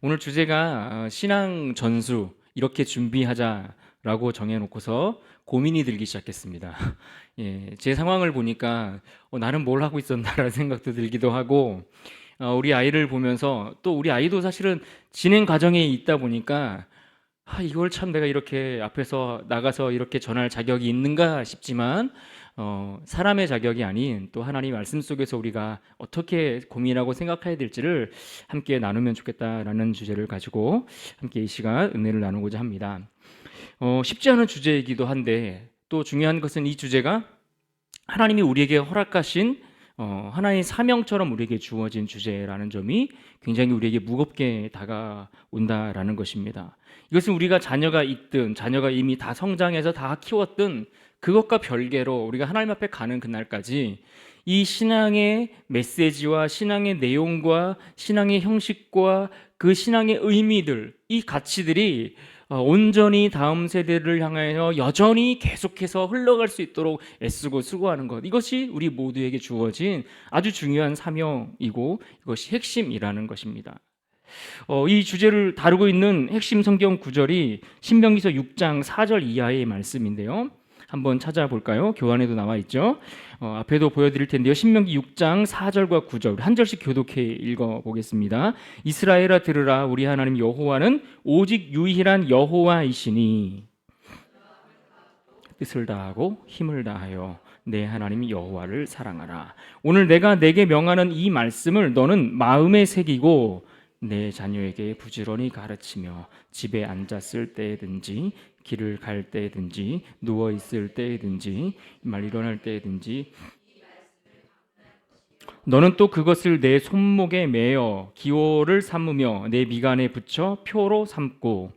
오늘 주제가 신앙 전수 이렇게 준비하자라고 정해놓고서 고민이 들기 시작했습니다. 예, 제 상황을 보니까 나는 뭘 하고 있었나라는 생각도 들기도 하고 우리 아이를 보면서 또 우리 아이도 사실은 진행 과정에 있다 보니까 이걸 참 내가 이렇게 앞에서 나가서 이렇게 전할 자격이 있는가 싶지만 사람의 자격이 아닌 또 하나님 말씀 속에서 우리가 어떻게 고민하고 생각해야 될지를 함께 나누면 좋겠다라는 주제를 가지고 함께 이 시간 은혜를 나누고자 합니다. 쉽지 않은 주제이기도 한데 또 중요한 것은 이 주제가 하나님이 우리에게 허락하신 하나의 사명처럼 우리에게 주어진 주제라는 점이 굉장히 우리에게 무겁게 다가온다라는 것입니다. 이것은 우리가 자녀가 있든 자녀가 이미 다 성장해서 다 키웠든 그것과 별개로 우리가 하나님 앞에 가는 그날까지 이 신앙의 메시지와 신앙의 내용과 신앙의 형식과 그 신앙의 의미들, 이 가치들이 온전히 다음 세대를 향하여 여전히 계속해서 흘러갈 수 있도록 애쓰고 수고하는 것, 이것이 우리 모두에게 주어진 아주 중요한 사명이고 이것이 핵심이라는 것입니다. 이 주제를 다루고 있는 핵심 성경 구절이 신명기서 6장 4절 이하의 말씀인데요. 한번 찾아볼까요? 교환에도 나와 있죠. 앞에도 보여드릴 텐데요. 신명기 6장 4절과 9절 한 절씩 교독해 읽어보겠습니다. 이스라엘아 들으라, 우리 하나님 여호와는 오직 유일한 여호와이시니 뜻을 다하고 힘을 다하여 내 하나님 여호와를 사랑하라. 오늘 내가 내게 명하는 이 말씀을 너는 마음에 새기고 내 자녀에게 부지런히 가르치며 집에 앉았을 때든지 길을 갈 때든지 누워 있을 때든지 말 일어날 때든지 너는 또 그것을 내 손목에 매어 기호를 삼으며 내 미간에 붙여 표로 삼고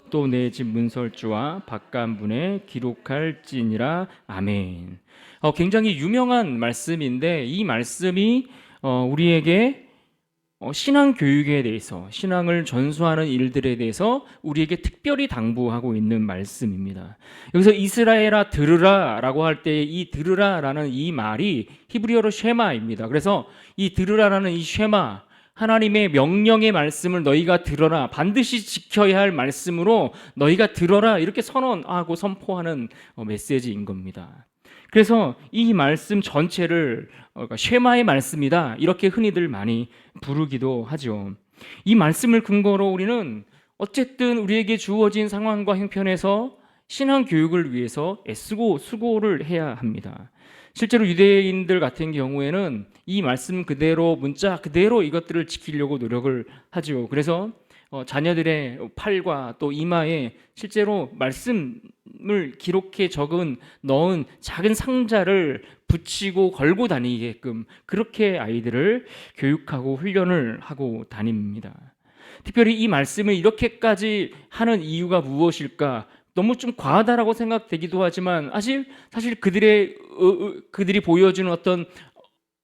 또 내 집 문설주와 바깥문에 기록할지니라. 아멘. 굉장히 유명한 말씀인데 이 말씀이 우리에게 신앙 교육에 대해서, 신앙을 전수하는 일들에 대해서 우리에게 특별히 당부하고 있는 말씀입니다. 여기서 이스라엘아 들으라 라고 할 때 이 들으라라는 이 말이 히브리어로 쉐마입니다. 그래서 이 들으라라는 이 쉐마, 하나님의 명령의 말씀을 너희가 들어라, 반드시 지켜야 할 말씀으로 너희가 들어라, 이렇게 선언하고 선포하는 메시지인 겁니다. 그래서 이 말씀 전체를 쉐마의 말씀이다, 이렇게 흔히들 많이 부르기도 하죠. 이 말씀을 근거로 우리는 어쨌든 우리에게 주어진 상황과 형편에서 신앙 교육을 위해서 애쓰고 수고를 해야 합니다. 실제로 유대인들 같은 경우에는 이 말씀 그대로, 문자 그대로 이것들을 지키려고 노력을 하죠. 그래서 자녀들의 팔과 또 이마에 실제로 말씀을 기록해 넣은 작은 상자를 붙이고 걸고 다니게끔 그렇게 아이들을 교육하고 훈련을 하고 다닙니다. 특별히 이 말씀을 이렇게까지 하는 이유가 무엇일까? 너무 좀 과하다라고 생각되기도 하지만 사실 그들이 보여주는 어떤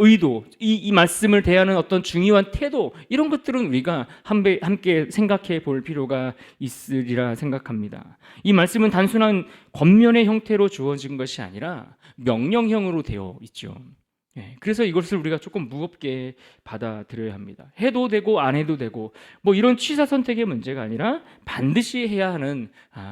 의도, 이 말씀을 대하는 어떤 중요한 태도, 이런 것들은 우리가 함께 생각해 볼 필요가 있으리라 생각합니다. 이 말씀은 단순한 권면의 형태로 주어진 것이 아니라 명령형으로 되어 있죠. 그래서 이것을 우리가 조금 무겁게 받아들여야 합니다. 해도 되고 안 해도 되고 뭐 이런 취사 선택의 문제가 아니라 반드시 해야 하는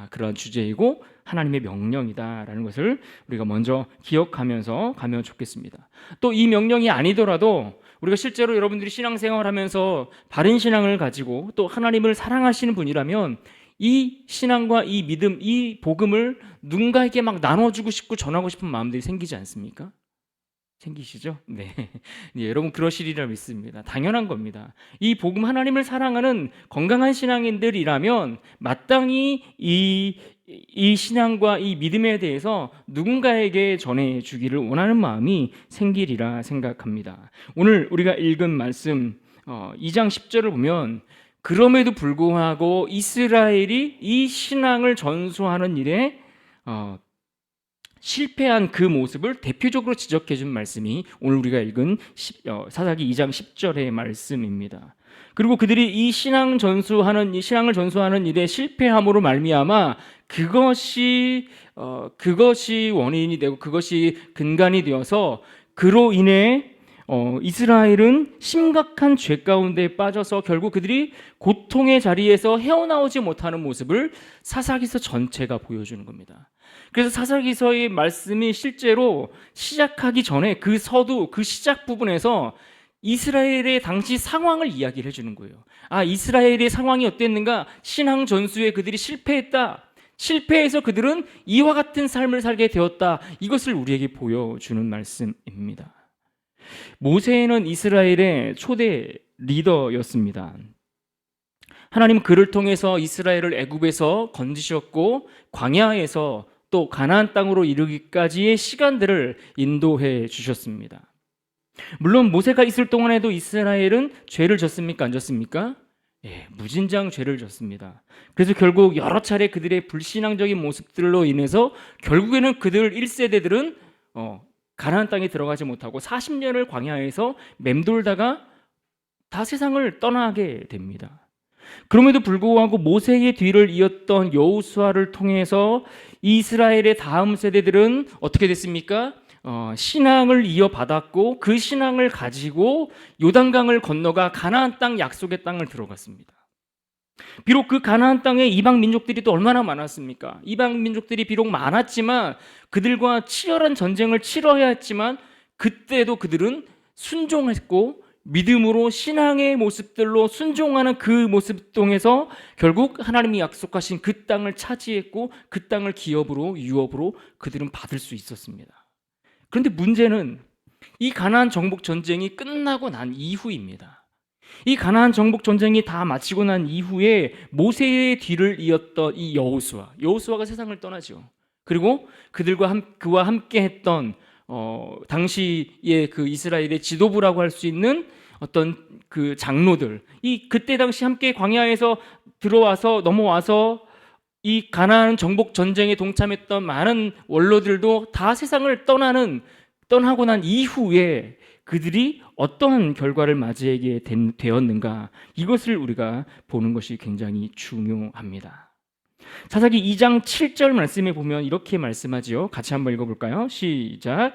그런 주제이고 하나님의 명령이다라는 것을 우리가 먼저 기억하면서 가면 좋겠습니다. 또 이 명령이 아니더라도 우리가 실제로 여러분들이 신앙생활하면서 바른 신앙을 가지고 또 하나님을 사랑하시는 분이라면 이 신앙과 이 믿음, 이 복음을 누군가에게 막 나눠주고 싶고 전하고 싶은 마음들이 생기지 않습니까? 생기시죠? 네. 여러분 그러시리라 믿습니다. 당연한 겁니다. 이 복음, 하나님을 사랑하는 건강한 신앙인들이라면 마땅히 이 신앙과 이 믿음에 대해서 누군가에게 전해주기를 원하는 마음이 생기리라 생각합니다. 오늘 우리가 읽은 말씀 2장 10절을 보면 그럼에도 불구하고 이스라엘이 이 신앙을 전수하는 일에 실패한 그 모습을 대표적으로 지적해 준 말씀이 오늘 우리가 읽은 사사기 2장 10절의 말씀입니다. 그리고 그들이 이 신앙을 전수하는 일에 실패함으로 말미암아 그것이 원인이 되고 그것이 근간이 되어서 그로 인해 이스라엘은 심각한 죄 가운데 빠져서 결국 그들이 고통의 자리에서 헤어나오지 못하는 모습을 사사기서 전체가 보여주는 겁니다. 그래서 사사기서의 말씀이 실제로 시작하기 전에 그 서두, 그 시작 부분에서 이스라엘의 당시 상황을 이야기를 해주는 거예요. 이스라엘의 상황이 어땠는가? 신앙 전수에 그들이 실패했다. 실패해서 그들은 이와 같은 삶을 살게 되었다. 이것을 우리에게 보여주는 말씀입니다. 모세는 이스라엘의 초대 리더였습니다. 하나님은 그를 통해서 이스라엘을 애굽에서 건지셨고 광야에서 또 가나안 땅으로 이르기까지의 시간들을 인도해 주셨습니다. 물론 모세가 있을 동안에도 이스라엘은 죄를 졌습니까? 안 졌습니까? 무진장 죄를 졌습니다. 그래서 결국 여러 차례 그들의 불신앙적인 모습들로 인해서 결국에는 그들 1세대들은 가나안 땅에 들어가지 못하고 40년을 광야에서 맴돌다가 다 세상을 떠나게 됩니다. 그럼에도 불구하고 모세의 뒤를 이었던 여호수아를 통해서 이스라엘의 다음 세대들은 어떻게 됐습니까? 신앙을 이어받았고 그 신앙을 가지고 요단강을 건너가 가나안 땅 약속의 땅을 들어갔습니다. 비록 그 가나안 땅에 이방 민족들이 또 얼마나 많았습니까? 이방 민족들이 비록 많았지만 그들과 치열한 전쟁을 치러야 했지만 그때도 그들은 순종했고 믿음으로 신앙의 모습들로 순종하는 그 모습 통해서 결국 하나님이 약속하신 그 땅을 차지했고 그 땅을 기업으로 유업으로 그들은 받을 수 있었습니다. 그런데 문제는 이 가나안 정복 전쟁이 끝나고 난 이후입니다. 이 가나안 정복 전쟁이 다 마치고 난 이후에 모세의 뒤를 이었던 이 여호수아가 세상을 떠나죠. 그리고 그와 함께 했던 당시의 그 이스라엘의 지도부라고 할 수 있는 어떤 그 장로들, 그때 당시 함께 광야에서 들어와서 넘어와서 이 가나안 정복 전쟁에 동참했던 많은 원로들도 다 세상을 떠나고 난 이후에 그들이 어떠한 결과를 맞이하게 되었는가, 이것을 우리가 보는 것이 굉장히 중요합니다. 사사기 2장 7절 말씀에 보면 이렇게 말씀하지요. 같이 한번 읽어볼까요? 시작.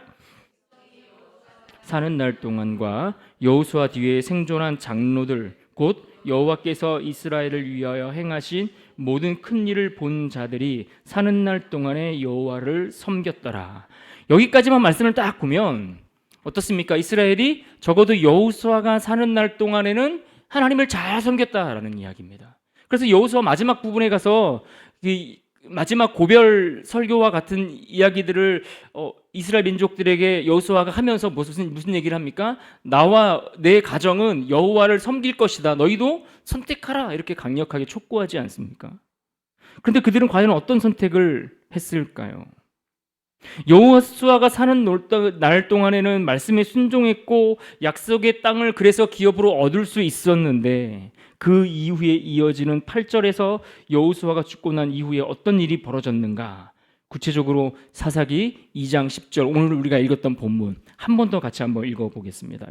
사는 날 동안과 여호수아 뒤에 생존한 장로들 곧 여호와께서 이스라엘을 위하여 행하신 모든 큰 일을 본 자들이 사는 날 동안에 여호와를 섬겼더라. 여기까지만 말씀을 딱 보면 어떻습니까? 이스라엘이 적어도 여호수아가 사는 날 동안에는 하나님을 잘 섬겼다라는 이야기입니다. 그래서 여호수아 마지막 부분에 가서 마지막 고별 설교와 같은 이야기들을 이스라엘 민족들에게 여호수아가 하면서 무슨 얘기를 합니까? 나와 내 가정은 여호와를 섬길 것이다. 너희도 선택하라. 이렇게 강력하게 촉구하지 않습니까? 그런데 그들은 과연 어떤 선택을 했을까요? 여호수아가 사는 날 동안에는 말씀에 순종했고 약속의 땅을 그래서 기업으로 얻을 수 있었는데 그 이후에 이어지는 8절에서 여호수아가 죽고 난 이후에 어떤 일이 벌어졌는가? 구체적으로 사사기 2장 10절, 오늘 우리가 읽었던 본문 한 번 더 같이 한번 읽어보겠습니다.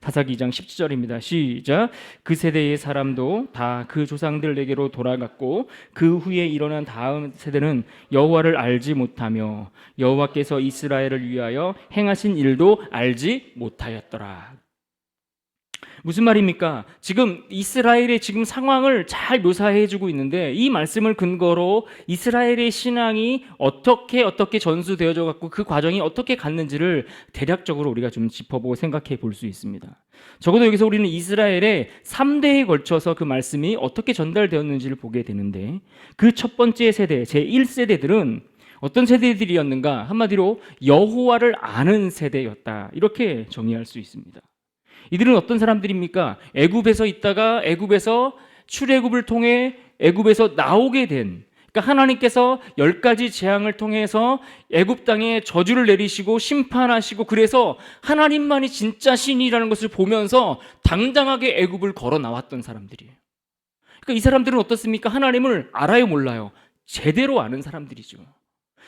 사사기 2장 10절입니다. 시작. 그 세대의 사람도 다 그 조상들에게로 돌아갔고 그 후에 일어난 다음 세대는 여호와를 알지 못하며 여호와께서 이스라엘을 위하여 행하신 일도 알지 못하였더라. 무슨 말입니까? 지금 이스라엘의 지금 상황을 잘 묘사해주고 있는데 이 말씀을 근거로 이스라엘의 신앙이 어떻게 전수되어져 갖고 그 과정이 어떻게 갔는지를 대략적으로 우리가 좀 짚어보고 생각해 볼 수 있습니다. 적어도 여기서 우리는 이스라엘의 3대에 걸쳐서 그 말씀이 어떻게 전달되었는지를 보게 되는데 그 첫 번째 세대, 제1세대들은 어떤 세대들이었는가? 한마디로 여호와를 아는 세대였다. 이렇게 정의할 수 있습니다. 이들은 어떤 사람들입니까? 애굽에서 있다가 애굽에서 출애굽을 통해 애굽에서 나오게 된, 그러니까 하나님께서 10가지 재앙을 통해서 애굽 땅에 저주를 내리시고 심판하시고 그래서 하나님만이 진짜 신이라는 것을 보면서 당당하게 애굽을 걸어 나왔던 사람들이에요. 그러니까 이 사람들은 어떻습니까? 하나님을 알아요, 몰라요? 제대로 아는 사람들이죠.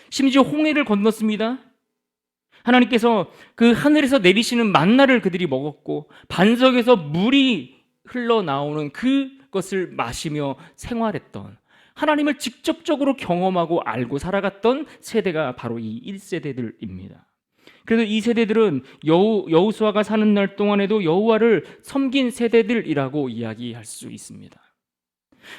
심지어 홍해를 건넜습니다. 하나님께서 그 하늘에서 내리시는 만나를 그들이 먹었고 반석에서 물이 흘러나오는 그것을 마시며 생활했던, 하나님을 직접적으로 경험하고 알고 살아갔던 세대가 바로 이 1세대들입니다. 그래서 이 세대들은 여호수아가 사는 날 동안에도 여호와를 섬긴 세대들이라고 이야기할 수 있습니다.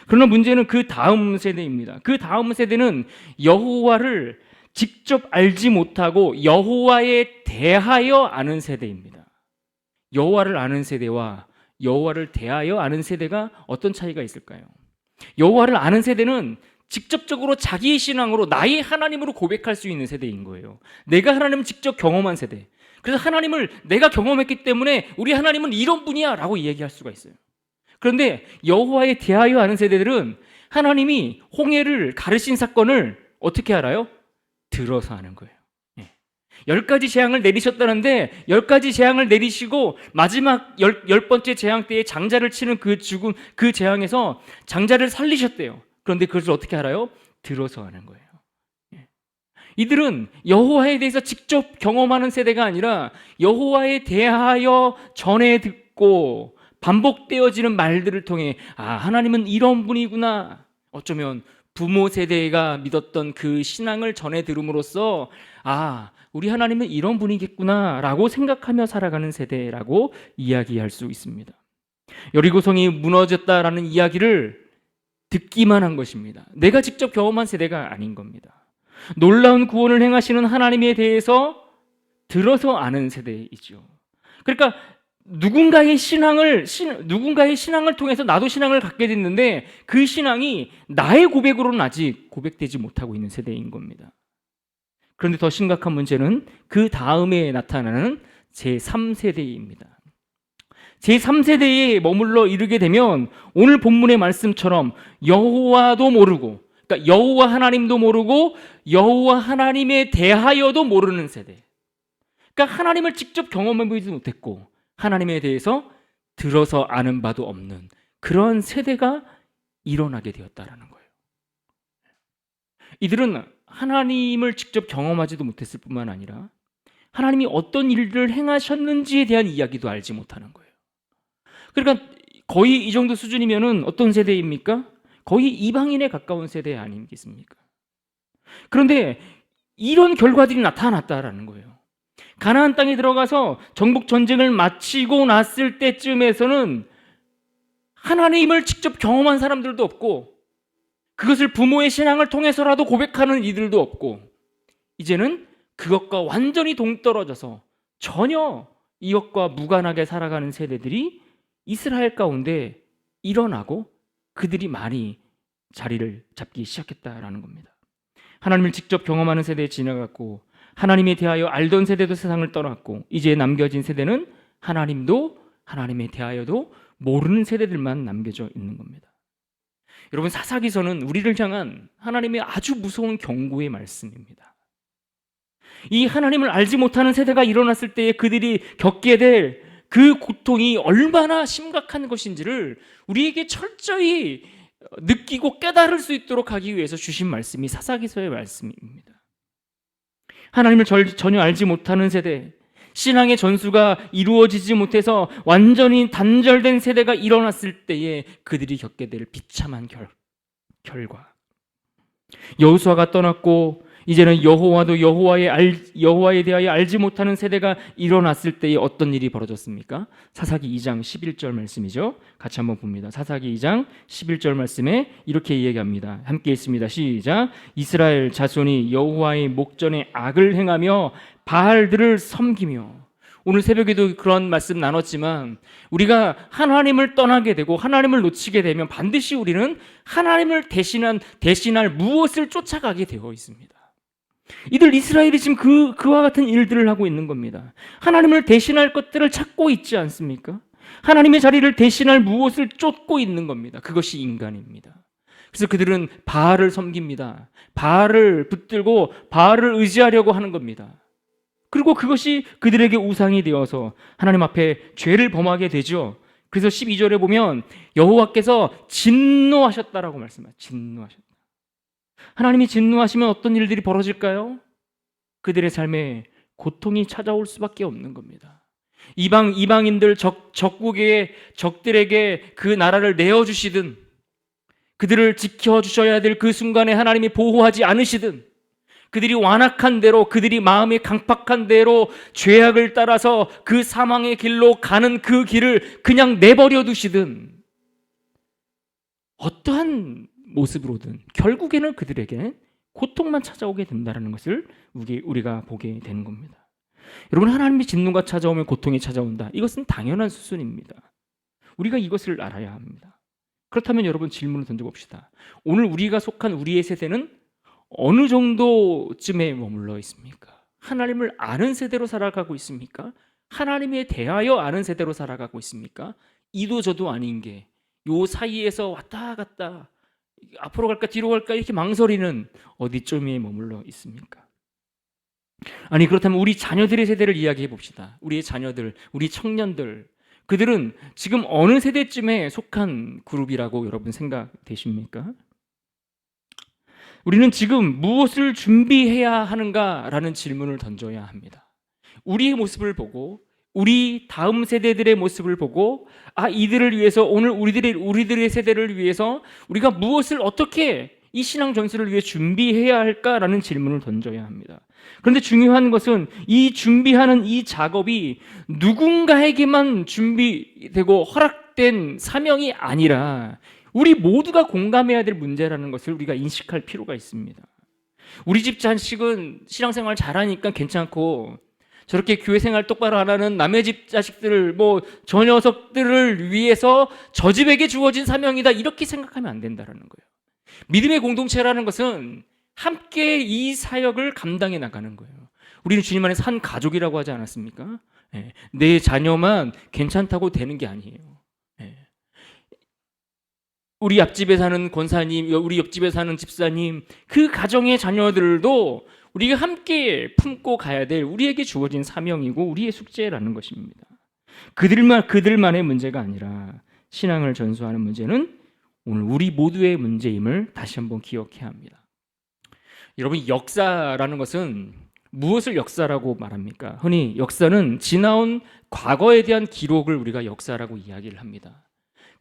그러나 문제는 그 다음 세대입니다. 그 다음 세대는 여호와를 직접 알지 못하고 여호와에 대하여 아는 세대입니다. 여호와를 아는 세대와 여호와를 대하여 아는 세대가 어떤 차이가 있을까요? 여호와를 아는 세대는 직접적으로 자기의 신앙으로 나의 하나님으로 고백할 수 있는 세대인 거예요. 내가 하나님을 직접 경험한 세대. 그래서 하나님을 내가 경험했기 때문에 우리 하나님은 이런 분이야 라고 이야기할 수가 있어요. 그런데 여호와에 대하여 아는 세대들은 하나님이 홍해를 가르신 사건을 어떻게 알아요? 들어서 아는 거예요. 10가지 재앙을 내리셨다는데 10가지 재앙을 내리시고 마지막 10번째 재앙 때에 장자를 치는 그 죽음, 그 재앙에서 장자를 살리셨대요. 그런데 그것을 어떻게 알아요? 들어서 아는 거예요. 이들은 여호와에 대해서 직접 경험하는 세대가 아니라 여호와에 대하여 전해 듣고 반복되어지는 말들을 통해 하나님은 이런 분이구나. 어쩌면 부모 세대가 믿었던 그 신앙을 전해 들음으로써 우리 하나님은 이런 분이겠구나 라고 생각하며 살아가는 세대라고 이야기할 수 있습니다. 여리고성이 무너졌다라는 이야기를 듣기만 한 것입니다. 내가 직접 경험한 세대가 아닌 겁니다. 놀라운 구원을 행하시는 하나님에 대해서 들어서 아는 세대이죠. 그러니까 누군가의 신앙을 통해서 나도 신앙을 갖게 됐는데 그 신앙이 나의 고백으로는 아직 고백되지 못하고 있는 세대인 겁니다. 그런데 더 심각한 문제는 그 다음에 나타나는 제3세대입니다. 제3세대에 머물러 이르게 되면 오늘 본문의 말씀처럼 여호와도 모르고, 그러니까 여호와 하나님도 모르고 여호와 하나님에 대하여도 모르는 세대. 그러니까 하나님을 직접 경험해 보지 못했고 하나님에 대해서 들어서 아는 바도 없는 그런 세대가 일어나게 되었다라는 거예요. 이들은 하나님을 직접 경험하지도 못했을 뿐만 아니라 하나님이 어떤 일들을 행하셨는지에 대한 이야기도 알지 못하는 거예요. 그러니까 거의 이 정도 수준이면은 어떤 세대입니까? 거의 이방인에 가까운 세대 아니겠습니까? 그런데 이런 결과들이 나타났다라는 거예요. 가나안 땅에 들어가서 정복 전쟁을 마치고 났을 때쯤에서는 하나님을 직접 경험한 사람들도 없고 그것을 부모의 신앙을 통해서라도 고백하는 이들도 없고 이제는 그것과 완전히 동떨어져서 전혀 이것과 무관하게 살아가는 세대들이 이스라엘 가운데 일어나고 그들이 많이 자리를 잡기 시작했다라는 겁니다. 하나님을 직접 경험하는 세대에 지나갔고 하나님에 대하여 알던 세대도 세상을 떠났고 이제 남겨진 세대는 하나님도 하나님에 대하여도 모르는 세대들만 남겨져 있는 겁니다. 여러분, 사사기서는 우리를 향한 하나님의 아주 무서운 경고의 말씀입니다. 이 하나님을 알지 못하는 세대가 일어났을 때에 그들이 겪게 될 그 고통이 얼마나 심각한 것인지를 우리에게 철저히 느끼고 깨달을 수 있도록 하기 위해서 주신 말씀이 사사기서의 말씀입니다. 하나님을 전혀 알지 못하는 세대, 신앙의 전수가 이루어지지 못해서 완전히 단절된 세대가 일어났을 때에 그들이 겪게 될 비참한 결과. 여호수아가 떠났고 이제는 여호와에 대하여 알지 못하는 세대가 일어났을 때에 어떤 일이 벌어졌습니까? 사사기 2장 11절 말씀이죠. 같이 한번 봅니다. 사사기 2장 11절 말씀에 이렇게 이야기합니다. 함께 읽습니다. 시작. 이스라엘 자손이 여호와의 목전에 악을 행하며 바알들을 섬기며. 오늘 새벽에도 그런 말씀 나눴지만 우리가 하나님을 떠나게 되고 하나님을 놓치게 되면 반드시 우리는 하나님을 대신할 무엇을 쫓아가게 되어 있습니다. 이들 이스라엘이 지금 그와 같은 일들을 하고 있는 겁니다. 하나님을 대신할 것들을 찾고 있지 않습니까? 하나님의 자리를 대신할 무엇을 쫓고 있는 겁니다. 그것이 인간입니다. 그래서 그들은 바알을 섬깁니다. 바알을 붙들고 바알을 의지하려고 하는 겁니다. 그리고 그것이 그들에게 우상이 되어서 하나님 앞에 죄를 범하게 되죠. 그래서 12절에 보면 여호와께서 진노하셨다라고 말씀해요. 진노하셨다. 하나님이 진노하시면 어떤 일들이 벌어질까요? 그들의 삶에 고통이 찾아올 수밖에 없는 겁니다. 이방인들 적국의 적들에게 그 나라를 내어주시든 그들을 지켜주셔야 될 그 순간에 하나님이 보호하지 않으시든 그들이 완악한 대로, 그들이 마음이 강팍한 대로 죄악을 따라서 그 사망의 길로 가는 그 길을 그냥 내버려 두시든 어떠한 모습으로든 결국에는 그들에게 고통만 찾아오게 된다는 것을 우리가 보게 되는 겁니다. 여러분, 하나님의 진노가 찾아오면 고통이 찾아온다. 이것은 당연한 수순입니다. 우리가 이것을 알아야 합니다. 그렇다면 여러분, 질문을 던져봅시다. 오늘 우리가 속한 우리의 세대는 어느 정도쯤에 머물러 있습니까? 하나님을 아는 세대로 살아가고 있습니까? 하나님에 대하여 아는 세대로 살아가고 있습니까? 이도 저도 아닌 게 요 사이에서 왔다 갔다 앞으로 갈까 뒤로 갈까 이렇게 망설이는 어디쯤에 머물러 있습니까? 아니, 그렇다면 우리 자녀들의 세대를 이야기해 봅시다. 우리의 자녀들, 우리 청년들, 그들은 지금 어느 세대쯤에 속한 그룹이라고 여러분 생각되십니까? 우리는 지금 무엇을 준비해야 하는가라는 질문을 던져야 합니다. 우리의 모습을 보고, 우리 다음 세대들의 모습을 보고, 이들을 위해서, 오늘 우리들의 세대를 위해서 우리가 무엇을 어떻게 이 신앙 전술을 위해 준비해야 할까라는 질문을 던져야 합니다. 그런데 중요한 것은 이 준비하는 이 작업이 누군가에게만 준비되고 허락된 사명이 아니라 우리 모두가 공감해야 될 문제라는 것을 우리가 인식할 필요가 있습니다. 우리 집 자식은 신앙생활 잘하니까 괜찮고, 저렇게 교회 생활 똑바로 안 하는 남의 집 자식들을, 저 녀석들을 위해서 저 집에게 주어진 사명이다, 이렇게 생각하면 안 된다는 거예요. 믿음의 공동체라는 것은 함께 이 사역을 감당해 나가는 거예요. 우리는 주님 안에서 한 가족이라고 하지 않았습니까? 내 자녀만 괜찮다고 되는 게 아니에요. 우리 앞집에 사는 권사님, 우리 옆집에 사는 집사님, 그 가정의 자녀들도 우리가 함께 품고 가야 될 우리에게 주어진 사명이고 우리의 숙제라는 것입니다. 그들만의 문제가 아니라 신앙을 전수하는 문제는 오늘 우리 모두의 문제임을 다시 한번 기억해야 합니다. 여러분, 역사라는 것은 무엇을 역사라고 말합니까? 흔히 역사는 지나온 과거에 대한 기록을 우리가 역사라고 이야기를 합니다.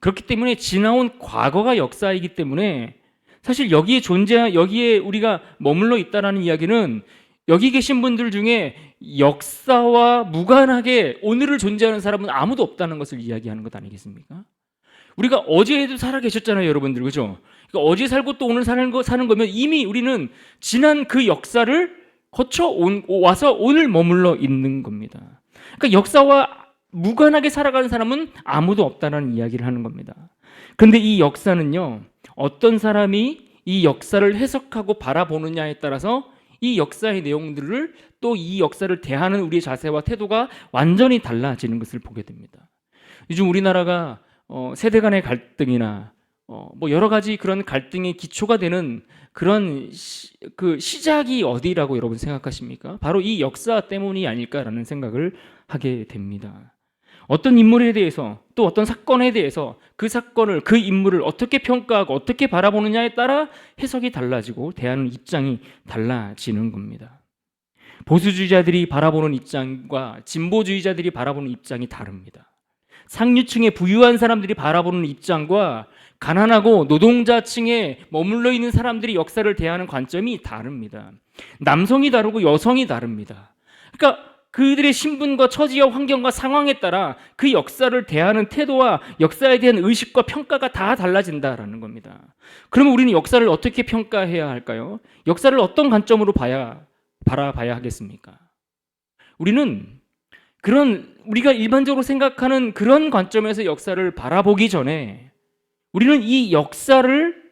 그렇기 때문에 지나온 과거가 역사이기 때문에 사실 여기에 우리가 머물러 있다라는 이야기는 여기 계신 분들 중에 역사와 무관하게 오늘을 존재하는 사람은 아무도 없다는 것을 이야기하는 것 아니겠습니까? 우리가 어제에도 살아 계셨잖아요, 여러분들. 그죠? 그러니까 어제 살고 또 오늘 사는 거면 이미 우리는 지난 그 역사를 와서 오늘 머물러 있는 겁니다. 그러니까 역사와 무관하게 살아가는 사람은 아무도 없다는 이야기를 하는 겁니다. 그런데 이 역사는요, 어떤 사람이 이 역사를 해석하고 바라보느냐에 따라서 이 역사의 내용들을, 또 이 역사를 대하는 우리의 자세와 태도가 완전히 달라지는 것을 보게 됩니다. 요즘 우리나라가 세대 간의 갈등이나 여러 가지 그런 갈등의 기초가 되는 그런 시작이 어디라고 여러분 생각하십니까? 바로 이 역사 때문이 아닐까라는 생각을 하게 됩니다. 어떤 인물에 대해서, 또 어떤 사건에 대해서 그 사건을, 그 인물을 어떻게 평가하고 어떻게 바라보느냐에 따라 해석이 달라지고 대하는 입장이 달라지는 겁니다. 보수주의자들이 바라보는 입장과 진보주의자들이 바라보는 입장이 다릅니다. 상류층의 부유한 사람들이 바라보는 입장과 가난하고 노동자층에 머물러 있는 사람들이 역사를 대하는 관점이 다릅니다. 남성이 다르고 여성이 다릅니다. 그러니까 그들의 신분과 처지와 환경과 상황에 따라 그 역사를 대하는 태도와 역사에 대한 의식과 평가가 다 달라진다라는 겁니다. 그러면 우리는 역사를 어떻게 평가해야 할까요? 역사를 어떤 관점으로 바라봐야 하겠습니까? 우리는 우리가 일반적으로 생각하는 그런 관점에서 역사를 바라보기 전에 우리는 이 역사를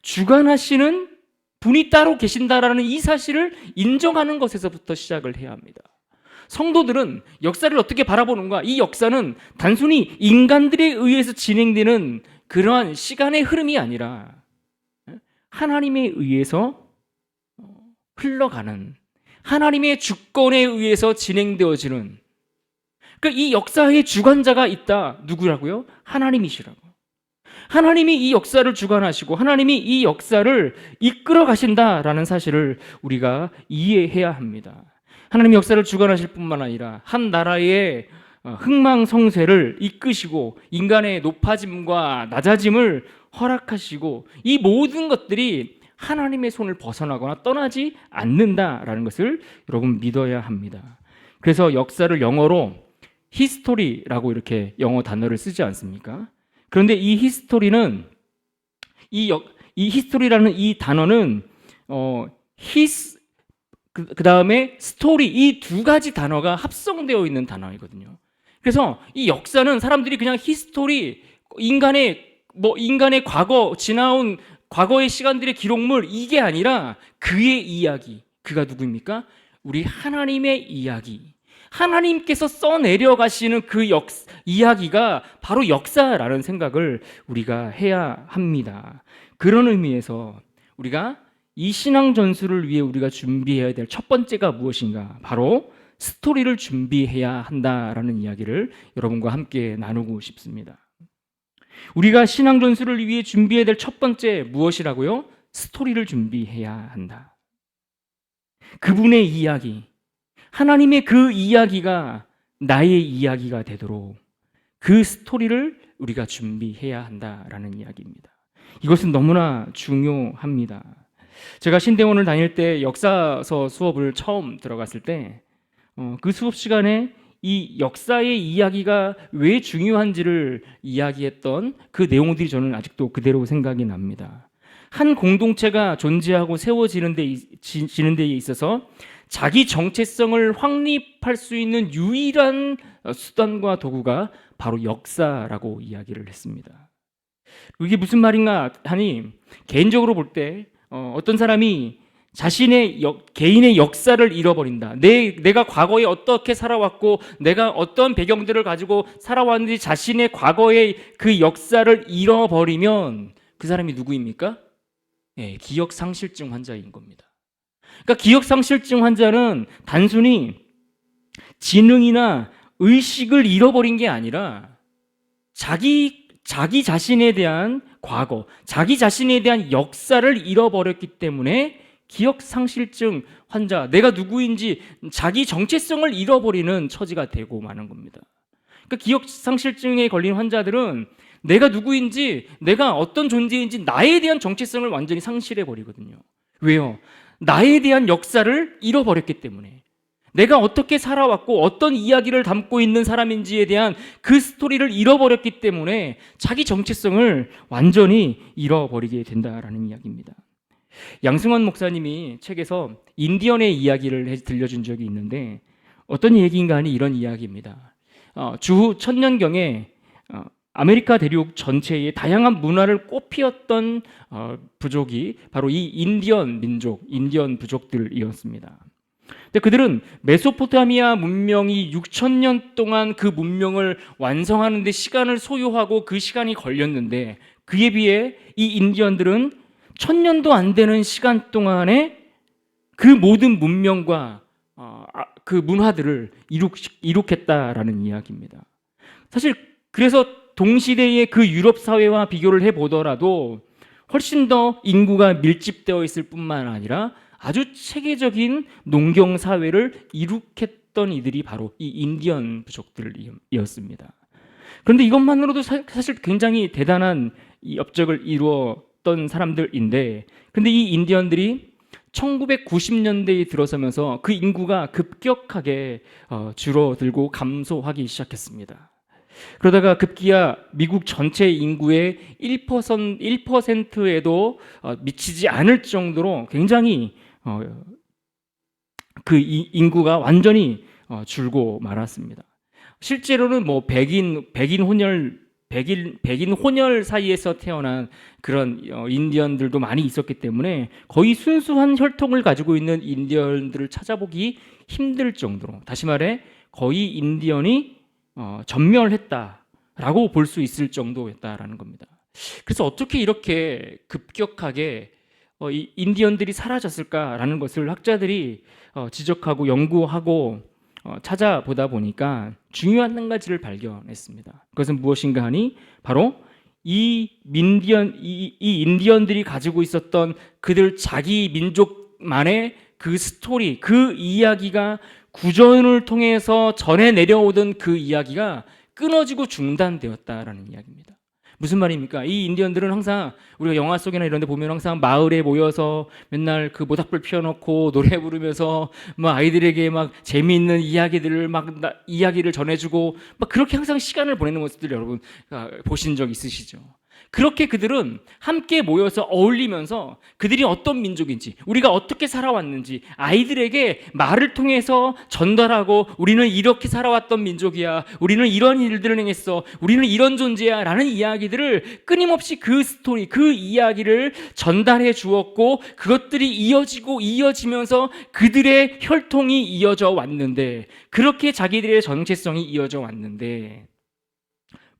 주관하시는 분이 따로 계신다라는 이 사실을 인정하는 것에서부터 시작을 해야 합니다. 성도들은 역사를 어떻게 바라보는가? 이 역사는 단순히 인간들에 의해서 진행되는 그러한 시간의 흐름이 아니라 하나님에 의해서 흘러가는, 하나님의 주권에 의해서 진행되어지는, 그러니까 이 역사의 주관자가 있다. 누구라고요? 하나님이시라고. 하나님이 이 역사를 주관하시고 하나님이 이 역사를 이끌어 가신다라는 사실을 우리가 이해해야 합니다. 하나님이 역사를 주관하실 뿐만 아니라 한 나라의 흥망성쇠를 이끄시고 인간의 높아짐과 낮아짐을 허락하시고 이 모든 것들이 하나님의 손을 벗어나거나 떠나지 않는다라는 것을 여러분 믿어야 합니다. 그래서 역사를 영어로 히스토리라고 이렇게 영어 단어를 쓰지 않습니까? 그런데 이 히스토리는 이 히스토리라는 이 단어는 그 다음에 스토리 이 두 가지 단어가 합성되어 있는 단어이거든요. 그래서 이 역사는 사람들이 그냥 히스토리 인간의 과거 지나온 과거의 시간들의 기록물 이게 아니라 그의 이야기. 그가 누구입니까? 우리 하나님의 이야기. 하나님께서 써내려 가시는 그 이야기가 바로 역사라는 생각을 우리가 해야 합니다. 그런 의미에서 우리가 이 신앙 전술을 위해 우리가 준비해야 될 첫 번째가 무엇인가? 바로 스토리를 준비해야 한다라는 이야기를 여러분과 함께 나누고 싶습니다. 우리가 신앙 전술을 위해 준비해야 될 첫 번째 무엇이라고요? 스토리를 준비해야 한다. 그분의 이야기, 하나님의 그 이야기가 나의 이야기가 되도록 그 스토리를 우리가 준비해야 한다라는 이야기입니다. 이것은 너무나 중요합니다. 제가 신대원을 다닐 때 역사서 수업을 처음 들어갔을 때 그 수업 시간에 이 역사의 이야기가 왜 중요한지를 이야기했던 그 내용들이 저는 아직도 그대로 생각이 납니다. 한 공동체가 존재하고 세워지는 데 있어서 자기 정체성을 확립할 수 있는 유일한 수단과 도구가 바로 역사라고 이야기를 했습니다. 이게 무슨 말인가 하니 개인적으로 볼 때 어떤 사람이 자신의 개인의 역사를 잃어버린다. 내가 과거에 어떻게 살아왔고 내가 어떤 배경들을 가지고 살아왔는지 자신의 과거의 그 역사를 잃어버리면 그 사람이 누구입니까? 예, 기억상실증 환자인 겁니다. 그러니까 기억상실증 환자는 단순히 지능이나 의식을 잃어버린 게 아니라 자기 자신에 대한 과거, 자기 자신에 대한 역사를 잃어버렸기 때문에 기억상실증 환자, 내가 누구인지 자기 정체성을 잃어버리는 처지가 되고 마는 겁니다. 그러니까 기억상실증에 걸린 환자들은 내가 누구인지, 내가 어떤 존재인지 나에 대한 정체성을 완전히 상실해버리거든요. 왜요? 나에 대한 역사를 잃어버렸기 때문에. 내가 어떻게 살아왔고 어떤 이야기를 담고 있는 사람인지에 대한 그 스토리를 잃어버렸기 때문에 자기 정체성을 완전히 잃어버리게 된다라는 이야기입니다. 양승환 목사님이 책에서 인디언의 이야기를 들려준 적이 있는데 어떤 얘기인가 하니 이런 이야기입니다. 주후 1000년경에 아메리카 대륙 전체의 다양한 문화를 꽃피웠던 부족이 바로 이 인디언 민족, 인디언 부족들이었습니다. 근데 그들은 메소포타미아 문명이 6000년 동안 그 문명을 완성하는 데 시간을 소요하고 그 시간이 걸렸는데 그에 비해 이 인디언들은 1000년도 안 되는 시간 동안에 그 모든 문명과 그 문화들을 이룩했다라는 이야기입니다. 사실 그래서 동시대의 그 유럽 사회와 비교를 해보더라도 훨씬 더 인구가 밀집되어 있을 뿐만 아니라 아주 체계적인 농경 사회를 이룩했던 이들이 바로 이 인디언 부족들이었습니다. 그런데 이것만으로도 사실 굉장히 대단한 이 업적을 이루었던 사람들인데, 근데 이 인디언들이 1990년대에 들어서면서 그 인구가 급격하게 줄어들고 감소하기 시작했습니다. 그러다가 급기야 미국 전체 인구의 1%에도 미치지 않을 정도로 굉장히 그 인구가 완전히 줄고 말았습니다. 실제로는 뭐 백인 혼혈 사이에서 태어난 그런 인디언들도 많이 있었기 때문에 거의 순수한 혈통을 가지고 있는 인디언들을 찾아보기 힘들 정도로, 다시 말해 거의 인디언이 전멸했다라고 볼 수 있을 정도였다라는 겁니다. 그래서 어떻게 이렇게 급격하게 이 인디언들이 사라졌을까라는 것을 학자들이 지적하고 연구하고 찾아보다 보니까 중요한 한 가지를 발견했습니다. 그것은 무엇인가 하니 바로 이 인디언들이 가지고 있었던 그들 자기 민족만의 그 스토리, 그 이야기가 구전을 통해서 전해 내려오던 그 이야기가 끊어지고 중단되었다라는 이야기입니다. 무슨 말입니까? 이 인디언들은 항상 우리가 영화 속이나 이런 데 보면 항상 마을에 모여서 맨날 그 모닥불 피워놓고 노래 부르면서 막 아이들에게 막 재미있는 이야기들을 이야기를 전해주고 막 그렇게 항상 시간을 보내는 모습들 여러분 보신 적 있으시죠? 그렇게 그들은 함께 모여서 어울리면서 그들이 어떤 민족인지, 우리가 어떻게 살아왔는지 아이들에게 말을 통해서 전달하고, 우리는 이렇게 살아왔던 민족이야, 우리는 이런 일들을 행했어, 우리는 이런 존재야 라는 이야기들을 끊임없이 그 스토리, 그 이야기를 전달해 주었고, 그것들이 이어지면서 그들의 혈통이 이어져 왔는데, 그렇게 자기들의 정체성이 이어져 왔는데,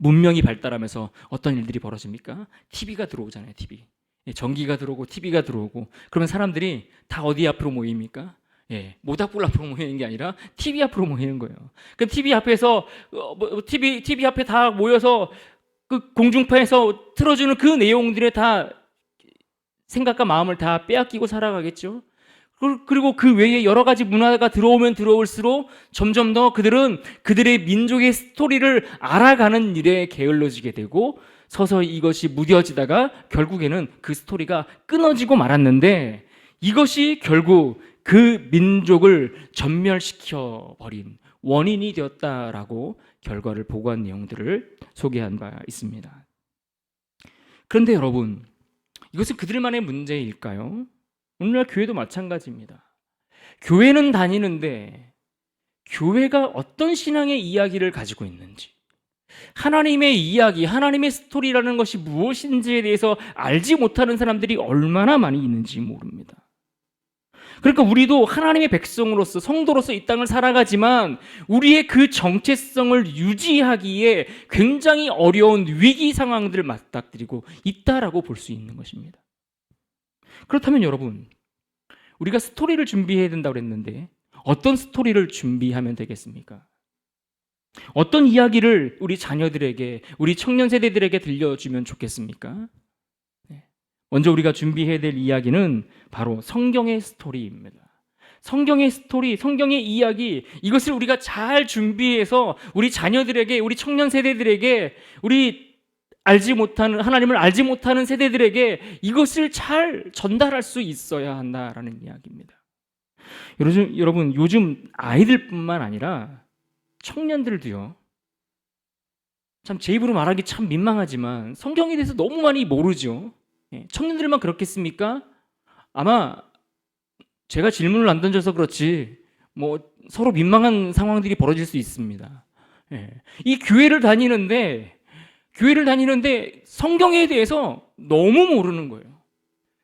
문명이 발달하면서 어떤 일들이 벌어집니까? TV가 들어오잖아요. TV. 전기가 들어오고 TV가 들어오고, 그러면 사람들이 다 어디 앞으로 모입니까? 모닥불 앞으로 모이는 게 아니라 TV 앞으로 모이는 거예요. 그 TV 앞에서 TV 앞에 다 모여서 그 공중파에서 틀어주는 그 내용들에 다 생각과 마음을 다 빼앗기고 살아가겠죠. 그리고 그 외에 여러 가지 문화가 들어오면 들어올수록 점점 더 그들은 그들의 민족의 스토리를 알아가는 일에 게을러지게 되고, 서서히 이것이 무뎌지다가 결국에는 그 스토리가 끊어지고 말았는데, 이것이 결국 그 민족을 전멸시켜 버린 원인이 되었다라고 결과를 보고한 내용들을 소개한 바 있습니다. 그런데 여러분, 이것은 그들만의 문제일까요? 오늘날 교회도 마찬가지입니다. 교회는 다니는데 교회가 어떤 신앙의 이야기를 가지고 있는지, 하나님의 이야기, 하나님의 스토리라는 것이 무엇인지에 대해서 알지 못하는 사람들이 얼마나 많이 있는지 모릅니다. 그러니까 우리도 하나님의 백성으로서, 성도로서 이 땅을 살아가지만 우리의 그 정체성을 유지하기에 굉장히 어려운 위기 상황들을 맞닥뜨리고 있다라고 볼 수 있는 것입니다. 그렇다면 여러분, 우리가 스토리를 준비해야 된다고 그랬는데 어떤 스토리를 준비하면 되겠습니까? 어떤 이야기를 우리 자녀들에게, 우리 청년 세대들에게 들려주면 좋겠습니까? 먼저 우리가 준비해야 될 이야기는 바로 성경의 스토리입니다. 성경의 스토리, 성경의 이야기, 이것을 우리가 잘 준비해서 우리 자녀들에게, 우리 청년 세대들에게, 우리 하나님을 알지 못하는 세대들에게 이것을 잘 전달할 수 있어야 한다라는 이야기입니다. 여러분, 요즘 아이들뿐만 아니라 청년들도요, 참 제 입으로 말하기 참 민망하지만 성경에 대해서 너무 많이 모르죠. 청년들만 그렇겠습니까? 아마 제가 질문을 안 던져서 그렇지 서로 민망한 상황들이 벌어질 수 있습니다. 이 교회를 다니는데 성경에 대해서 너무 모르는 거예요.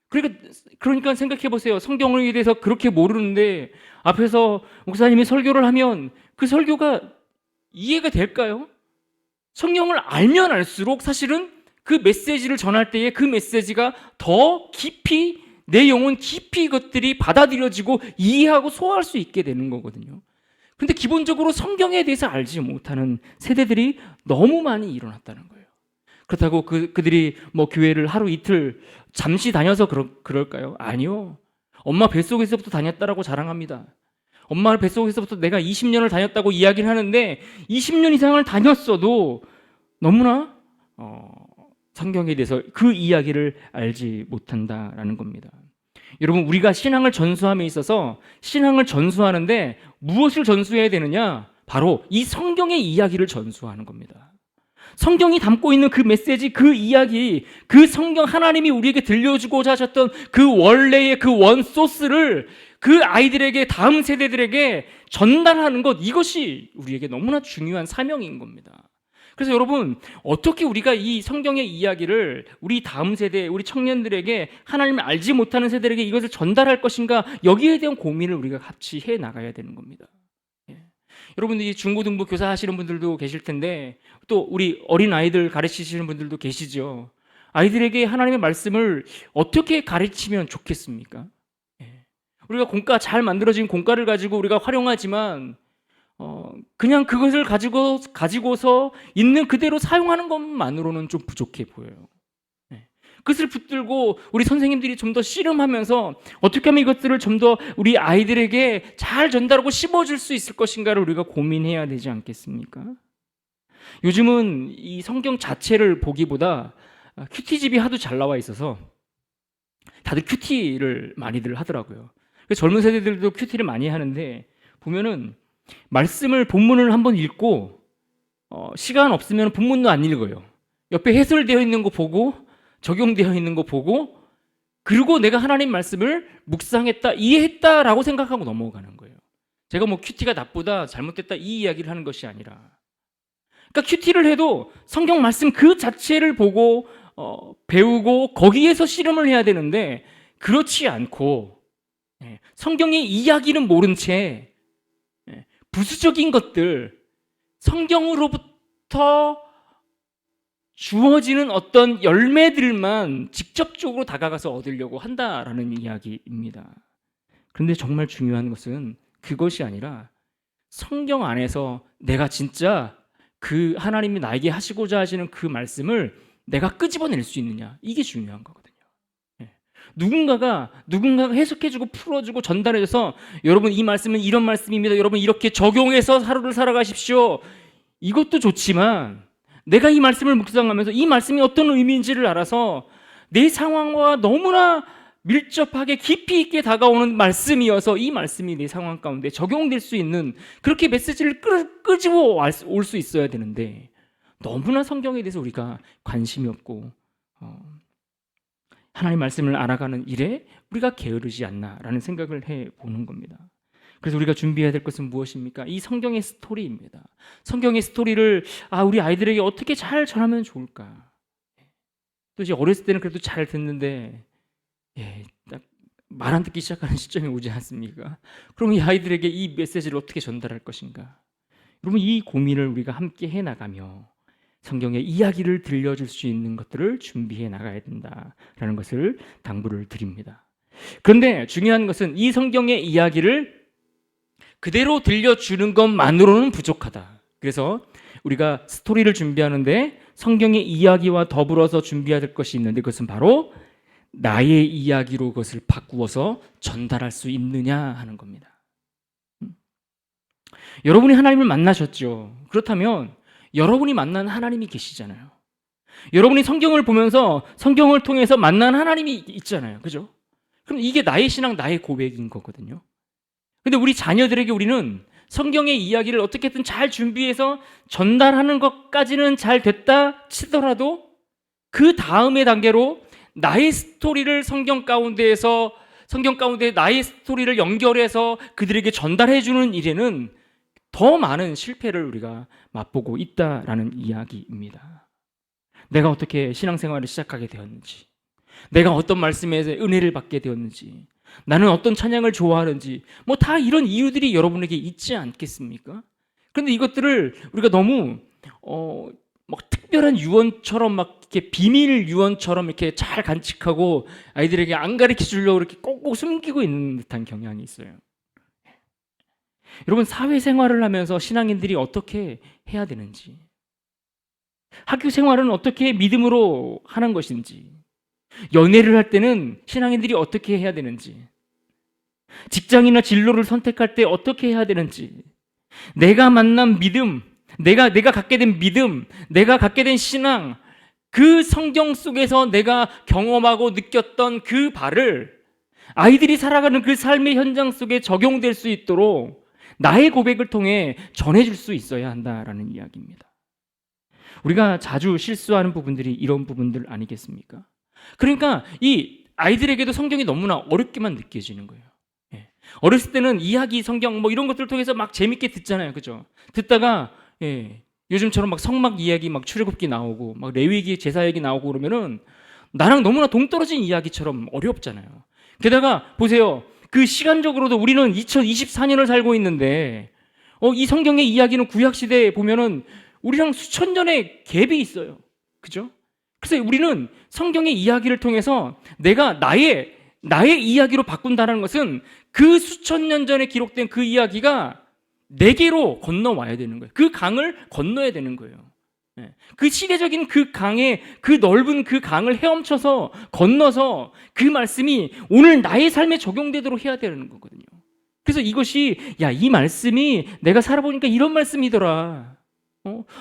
그러니까 생각해 보세요. 성경에 대해서 그렇게 모르는데 앞에서 목사님이 설교를 하면 그 설교가 이해가 될까요? 성경을 알면 알수록 사실은 그 메시지를 전할 때에 그 메시지가 더 깊이, 내 영혼 깊이 이것들이 받아들여지고 이해하고 소화할 수 있게 되는 거거든요. 근데 기본적으로 성경에 대해서 알지 못하는 세대들이 너무 많이 일어났다는 거예요. 그렇다고 그들이 교회를 하루 이틀 잠시 다녀서 그럴까요? 아니요. 엄마 뱃속에서부터 다녔다라고 자랑합니다. 엄마 뱃속에서부터 내가 20년을 다녔다고 이야기를 하는데 20년 이상을 다녔어도 너무나 성경에 대해서 그 이야기를 알지 못한다라는 겁니다. 여러분, 우리가 신앙을 전수함에 있어서 신앙을 전수하는데 무엇을 전수해야 되느냐? 바로 이 성경의 이야기를 전수하는 겁니다. 성경이 담고 있는 그 메시지, 그 이야기, 그 성경, 하나님이 우리에게 들려주고자 하셨던 그 원래의 그 원소스를 그 아이들에게, 다음 세대들에게 전달하는 것, 이것이 우리에게 너무나 중요한 사명인 겁니다. 그래서 여러분, 어떻게 우리가 이 성경의 이야기를 우리 다음 세대, 우리 청년들에게, 하나님을 알지 못하는 세대들에게 이것을 전달할 것인가, 여기에 대한 고민을 우리가 같이 해 나가야 되는 겁니다. 여러분들이 중고등부 교사 하시는 분들도 계실 텐데, 또 우리 어린 아이들 가르치시는 분들도 계시죠. 아이들에게 하나님의 말씀을 어떻게 가르치면 좋겠습니까? 우리가 공과, 잘 만들어진 공과를 가지고 우리가 활용하지만 그냥 그것을 가지고서 있는 그대로 사용하는 것만으로는 좀 부족해 보여요. 그것을 붙들고 우리 선생님들이 좀 더 씨름하면서 어떻게 하면 이것들을 좀 더 우리 아이들에게 잘 전달하고 씹어줄 수 있을 것인가를 우리가 고민해야 되지 않겠습니까? 요즘은 이 성경 자체를 보기보다 큐티집이 하도 잘 나와 있어서 다들 큐티를 많이들 하더라고요. 그래서 젊은 세대들도 큐티를 많이 하는데 보면은 본문을 한번 읽고 시간 없으면 본문도 안 읽어요. 옆에 해설되어 있는 거 보고 적용되어 있는 거 보고 그리고 내가 하나님 말씀을 묵상했다, 이해했다라고 생각하고 넘어가는 거예요. 제가 뭐 큐티가 나쁘다, 잘못됐다 이 이야기를 하는 것이 아니라, 그러니까 큐티를 해도 성경 말씀 그 자체를 보고 배우고 거기에서 씨름을 해야 되는데 그렇지 않고 성경의 이야기는 모른 채 부수적인 것들, 성경으로부터 주어지는 어떤 열매들만 직접적으로 다가가서 얻으려고 한다라는 이야기입니다. 그런데 정말 중요한 것은 그것이 아니라 성경 안에서 내가 진짜 그 하나님이 나에게 하시고자 하시는 그 말씀을 내가 끄집어낼 수 있느냐, 이게 중요한 거거든요. 누군가가 해석해주고 풀어주고 전달해줘서 여러분 이 말씀은 이런 말씀입니다, 여러분 이렇게 적용해서 하루를 살아가십시오, 이것도 좋지만 내가 이 말씀을 묵상하면서 이 말씀이 어떤 의미인지를 알아서 내 상황과 너무나 밀접하게 깊이 있게 다가오는 말씀이어서 이 말씀이 내 상황 가운데 적용될 수 있는 그렇게 메시지를 끄집어 올 수 있어야 되는데 너무나 성경에 대해서 우리가 관심이 없고 하나님 말씀을 알아가는 일에 우리가 게으르지 않나라는 생각을 해보는 겁니다. 그래서 우리가 준비해야 될 것은 무엇입니까? 이 성경의 스토리입니다. 성경의 스토리를 우리 아이들에게 어떻게 잘 전하면 좋을까? 또 이제 어렸을 때는 그래도 잘 듣는데 딱 말 안 듣기 시작하는 시점이 오지 않습니까? 그럼 이 아이들에게 이 메시지를 어떻게 전달할 것인가? 여러분, 이 고민을 우리가 함께 해나가며 성경의 이야기를 들려줄 수 있는 것들을 준비해 나가야 된다라는 것을 당부를 드립니다. 그런데 중요한 것은 이 성경의 이야기를 그대로 들려주는 것만으로는 부족하다. 그래서 우리가 스토리를 준비하는데 성경의 이야기와 더불어서 준비해야 될 것이 있는데 그것은 바로 나의 이야기로 그것을 바꾸어서 전달할 수 있느냐 하는 겁니다. 여러분이 하나님을 만나셨죠. 그렇다면 여러분이 만난 하나님이 계시잖아요. 여러분이 성경을 보면서 성경을 통해서 만난 하나님이 있잖아요. 그죠? 그럼 이게 나의 신앙, 나의 고백인 거거든요. 근데 우리 자녀들에게 우리는 성경의 이야기를 어떻게든 잘 준비해서 전달하는 것까지는 잘 됐다 치더라도 그 다음의 단계로 나의 스토리를 성경 가운데 나의 스토리를 연결해서 그들에게 전달해 주는 일에는 더 많은 실패를 우리가 맛보고 있다라는 이야기입니다. 내가 어떻게 신앙생활을 시작하게 되었는지, 내가 어떤 말씀에서 은혜를 받게 되었는지, 나는 어떤 찬양을 좋아하는지, 뭐 다 이런 이유들이 여러분에게 있지 않겠습니까? 그런데 이것들을 우리가 너무 막 특별한 유언처럼 막 이렇게 비밀 유언처럼 이렇게 잘 간직하고 아이들에게 안 가르쳐 주려고 이렇게 꼭꼭 숨기고 있는 듯한 경향이 있어요. 여러분, 사회생활을 하면서 신앙인들이 어떻게 해야 되는지, 학교 생활은 어떻게 믿음으로 하는 것인지, 연애를 할 때는 신앙인들이 어떻게 해야 되는지, 직장이나 진로를 선택할 때 어떻게 해야 되는지, 내가 만난 믿음, 내가 갖게 된 믿음, 내가 갖게 된 신앙, 그 성경 속에서 내가 경험하고 느꼈던 그 바를 아이들이 살아가는 그 삶의 현장 속에 적용될 수 있도록 나의 고백을 통해 전해줄 수 있어야 한다라는 이야기입니다. 우리가 자주 실수하는 부분들이 이런 부분들 아니겠습니까? 그러니까 이 아이들에게도 성경이 너무나 어렵게만 느껴지는 거예요. 어렸을 때는 이야기, 성경 뭐 이런 것들을 통해서 막 재밌게 듣잖아요, 그죠? 듣다가 요즘처럼 막 성막 이야기, 막 출애굽기 나오고, 막 레위기 제사 얘기 나오고 그러면은 나랑 너무나 동떨어진 이야기처럼 어렵잖아요. 게다가 보세요, 그 시간적으로도 우리는 2024년을 살고 있는데 이 성경의 이야기는 구약 시대에 보면은 우리랑 수천 년의 갭이 있어요, 그죠? 그래서 우리는 성경의 이야기를 통해서 내가 나의 이야기로 바꾼다는 것은 그 수천 년 전에 기록된 그 이야기가 내게로 건너와야 되는 거예요. 그 강을 건너야 되는 거예요. 그 시대적인 그 강의, 그 넓은 그 강을 헤엄쳐서 건너서 그 말씀이 오늘 나의 삶에 적용되도록 해야 되는 거거든요. 그래서 이것이 이 말씀이 내가 살아보니까 이런 말씀이더라,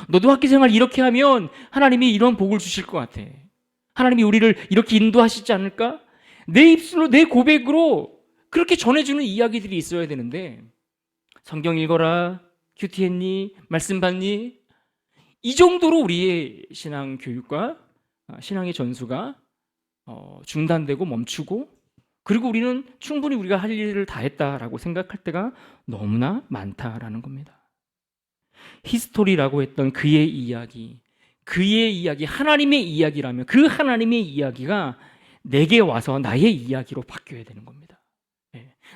너도 학교생활 이렇게 하면 하나님이 이런 복을 주실 것 같아. 하나님이 우리를 이렇게 인도하시지 않을까? 내 입술로 내 고백으로 그렇게 전해주는 이야기들이 있어야 되는데 성경 읽어라, 큐티 했니, 말씀 받니? 이 정도로 우리의 신앙 교육과 신앙의 전수가 중단되고 멈추고, 그리고 우리는 충분히 우리가 할 일을 다 했다라고 생각할 때가 너무나 많다라는 겁니다. 히스토리라고 했던 그의 이야기, 하나님의 이야기라면 그 하나님의 이야기가 내게 와서 나의 이야기로 바뀌어야 되는 겁니다.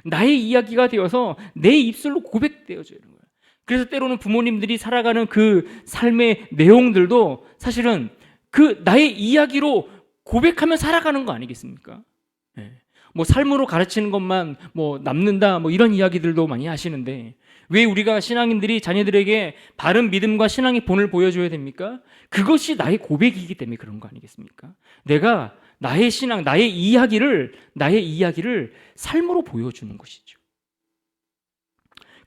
나의 이야기가 되어서 내 입술로 고백되어져야 되는 거예요. 그래서 때로는 부모님들이 살아가는 그 삶의 내용들도 사실은 그 나의 이야기로 고백하며 살아가는 거 아니겠습니까? 뭐 삶으로 가르치는 것만 뭐 남는다 뭐 이런 이야기들도 많이 하시는데, 왜 우리가 신앙인들이 자녀들에게 바른 믿음과 신앙의 본을 보여줘야 됩니까? 그것이 나의 고백이기 때문에 그런 거 아니겠습니까? 내가 나의 신앙, 나의 이야기를 삶으로 보여주는 것이죠.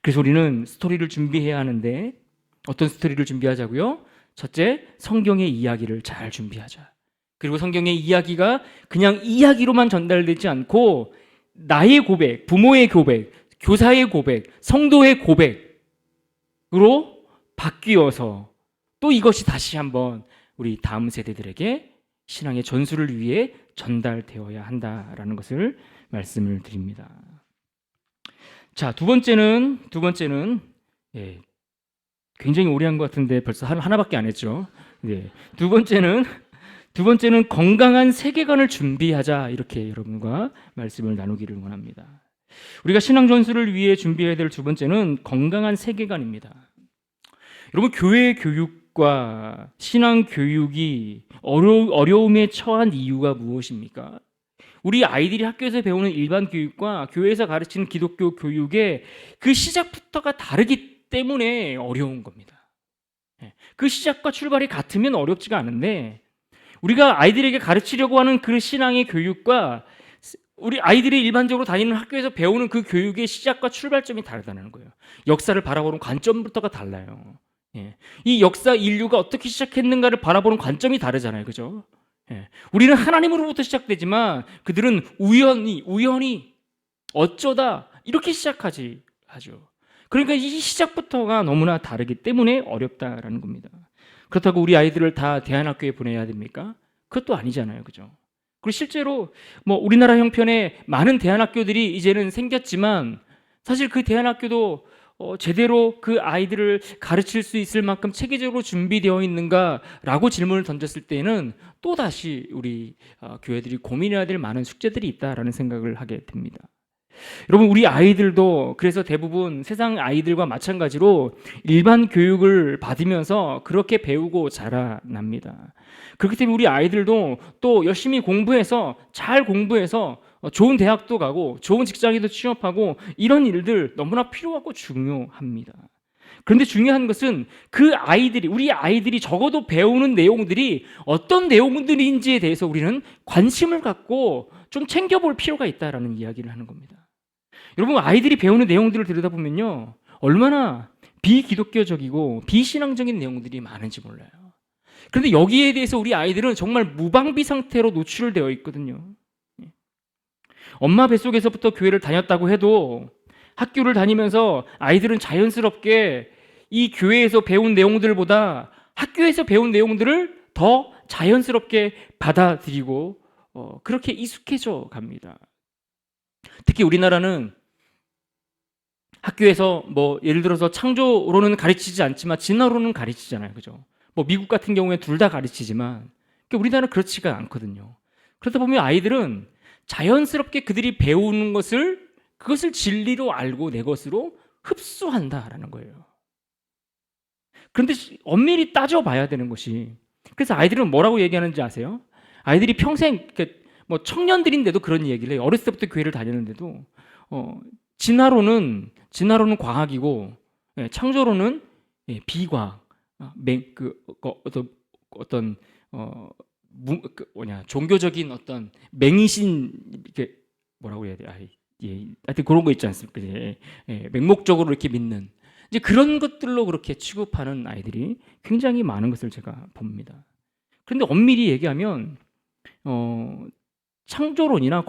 그래서 우리는 스토리를 준비해야 하는데, 어떤 스토리를 준비하자고요? 첫째, 성경의 이야기를 잘 준비하자. 그리고 성경의 이야기가 그냥 이야기로만 전달되지 않고 나의 고백, 부모의 고백, 교사의 고백, 성도의 고백으로 바뀌어서 또 이것이 다시 한번 우리 다음 세대들에게 신앙의 전수를 위해 전달되어야 한다라는 것을 말씀을 드립니다. 자, 두 번째는 굉장히 오래 한 것 같은데 벌써 하나밖에 안 했죠. 두 번째는 건강한 세계관을 준비하자, 이렇게 여러분과 말씀을 나누기를 원합니다. 우리가 신앙 전수를 위해 준비해야 될 두 번째는 건강한 세계관입니다. 여러분, 교회 교육과 신앙 교육이 어려움에 처한 이유가 무엇입니까? 우리 아이들이 학교에서 배우는 일반 교육과 교회에서 가르치는 기독교 교육의 그 시작부터가 다르기 때문에 어려운 겁니다. 그 시작과 출발이 같으면 어렵지가 않은데, 우리가 아이들에게 가르치려고 하는 그 신앙의 교육과 우리 아이들이 일반적으로 다니는 학교에서 배우는 그 교육의 시작과 출발점이 다르다는 거예요. 역사를 바라보는 관점부터가 달라요. 이 역사, 인류가 어떻게 시작했는가를 바라보는 관점이 다르잖아요. 그죠? 우리는 하나님으로부터 시작되지만 그들은 우연히 어쩌다 이렇게 시작하죠. 그러니까 이 시작부터가 너무나 다르기 때문에 어렵다라는 겁니다. 그렇다고 우리 아이들을 다 대안학교에 보내야 됩니까? 그것도 아니잖아요. 그죠? 그리고 실제로 뭐 우리나라 형편에 많은 대안학교들이 이제는 생겼지만, 사실 그 대안학교도 제대로 그 아이들을 가르칠 수 있을 만큼 체계적으로 준비되어 있는가라고 질문을 던졌을 때는 또다시 우리 교회들이 고민해야 될 많은 숙제들이 있다라는 생각을 하게 됩니다. 여러분, 우리 아이들도 그래서 대부분 세상 아이들과 마찬가지로 일반 교육을 받으면서 그렇게 배우고 자라납니다. 그렇기 때문에 우리 아이들도 또 열심히 공부해서 잘 공부해서 좋은 대학도 가고 좋은 직장에도 취업하고 이런 일들 너무나 필요하고 중요합니다. 그런데 중요한 것은 우리 아이들이 적어도 배우는 내용들이 어떤 내용들인지에 대해서 우리는 관심을 갖고 좀 챙겨볼 필요가 있다라는 이야기를 하는 겁니다. 여러분, 아이들이 배우는 내용들을 들여다보면요, 얼마나 비기독교적이고 비신앙적인 내용들이 많은지 몰라요. 그런데 여기에 대해서 우리 아이들은 정말 무방비 상태로 노출되어 있거든요. 엄마 뱃속에서부터 교회를 다녔다고 해도 학교를 다니면서 아이들은 자연스럽게 이 교회에서 배운 내용들보다 학교에서 배운 내용들을 더 자연스럽게 받아들이고 그렇게 익숙해져 갑니다. 특히 우리나라는 학교에서 뭐 예를 들어서 창조로는 가르치지 않지만 진화로는 가르치잖아요. 그죠? 뭐 미국 같은 경우에 둘 다 가르치지만 우리나라는 그렇지가 않거든요. 그러다 보면 아이들은 자연스럽게 그들이 배우는 그것을 진리로 알고 내 것으로 흡수한다라는 거예요. 그런데 엄밀히 따져봐야 되는 것이, 그래서 아이들은 뭐라고 얘기하는지 아세요? 아이들이 평생 뭐 청년들인데도 그런 얘기를 해요. 어렸을 때부터 교회를 다녔는데도 진화로는 과학이고 창조로는 비과학, 종교적인 어떤 맹신, 이렇게 뭐라고 해야 돼? 하여튼 그런 거 있지 않습니까? 맹목적으로 이렇게 믿는. 이제 그런 것들로 그렇게 취급하는 아이들이 굉장히 많은 것을 제가 봅니다. 그런데 엄밀히 얘기하면 창조론이나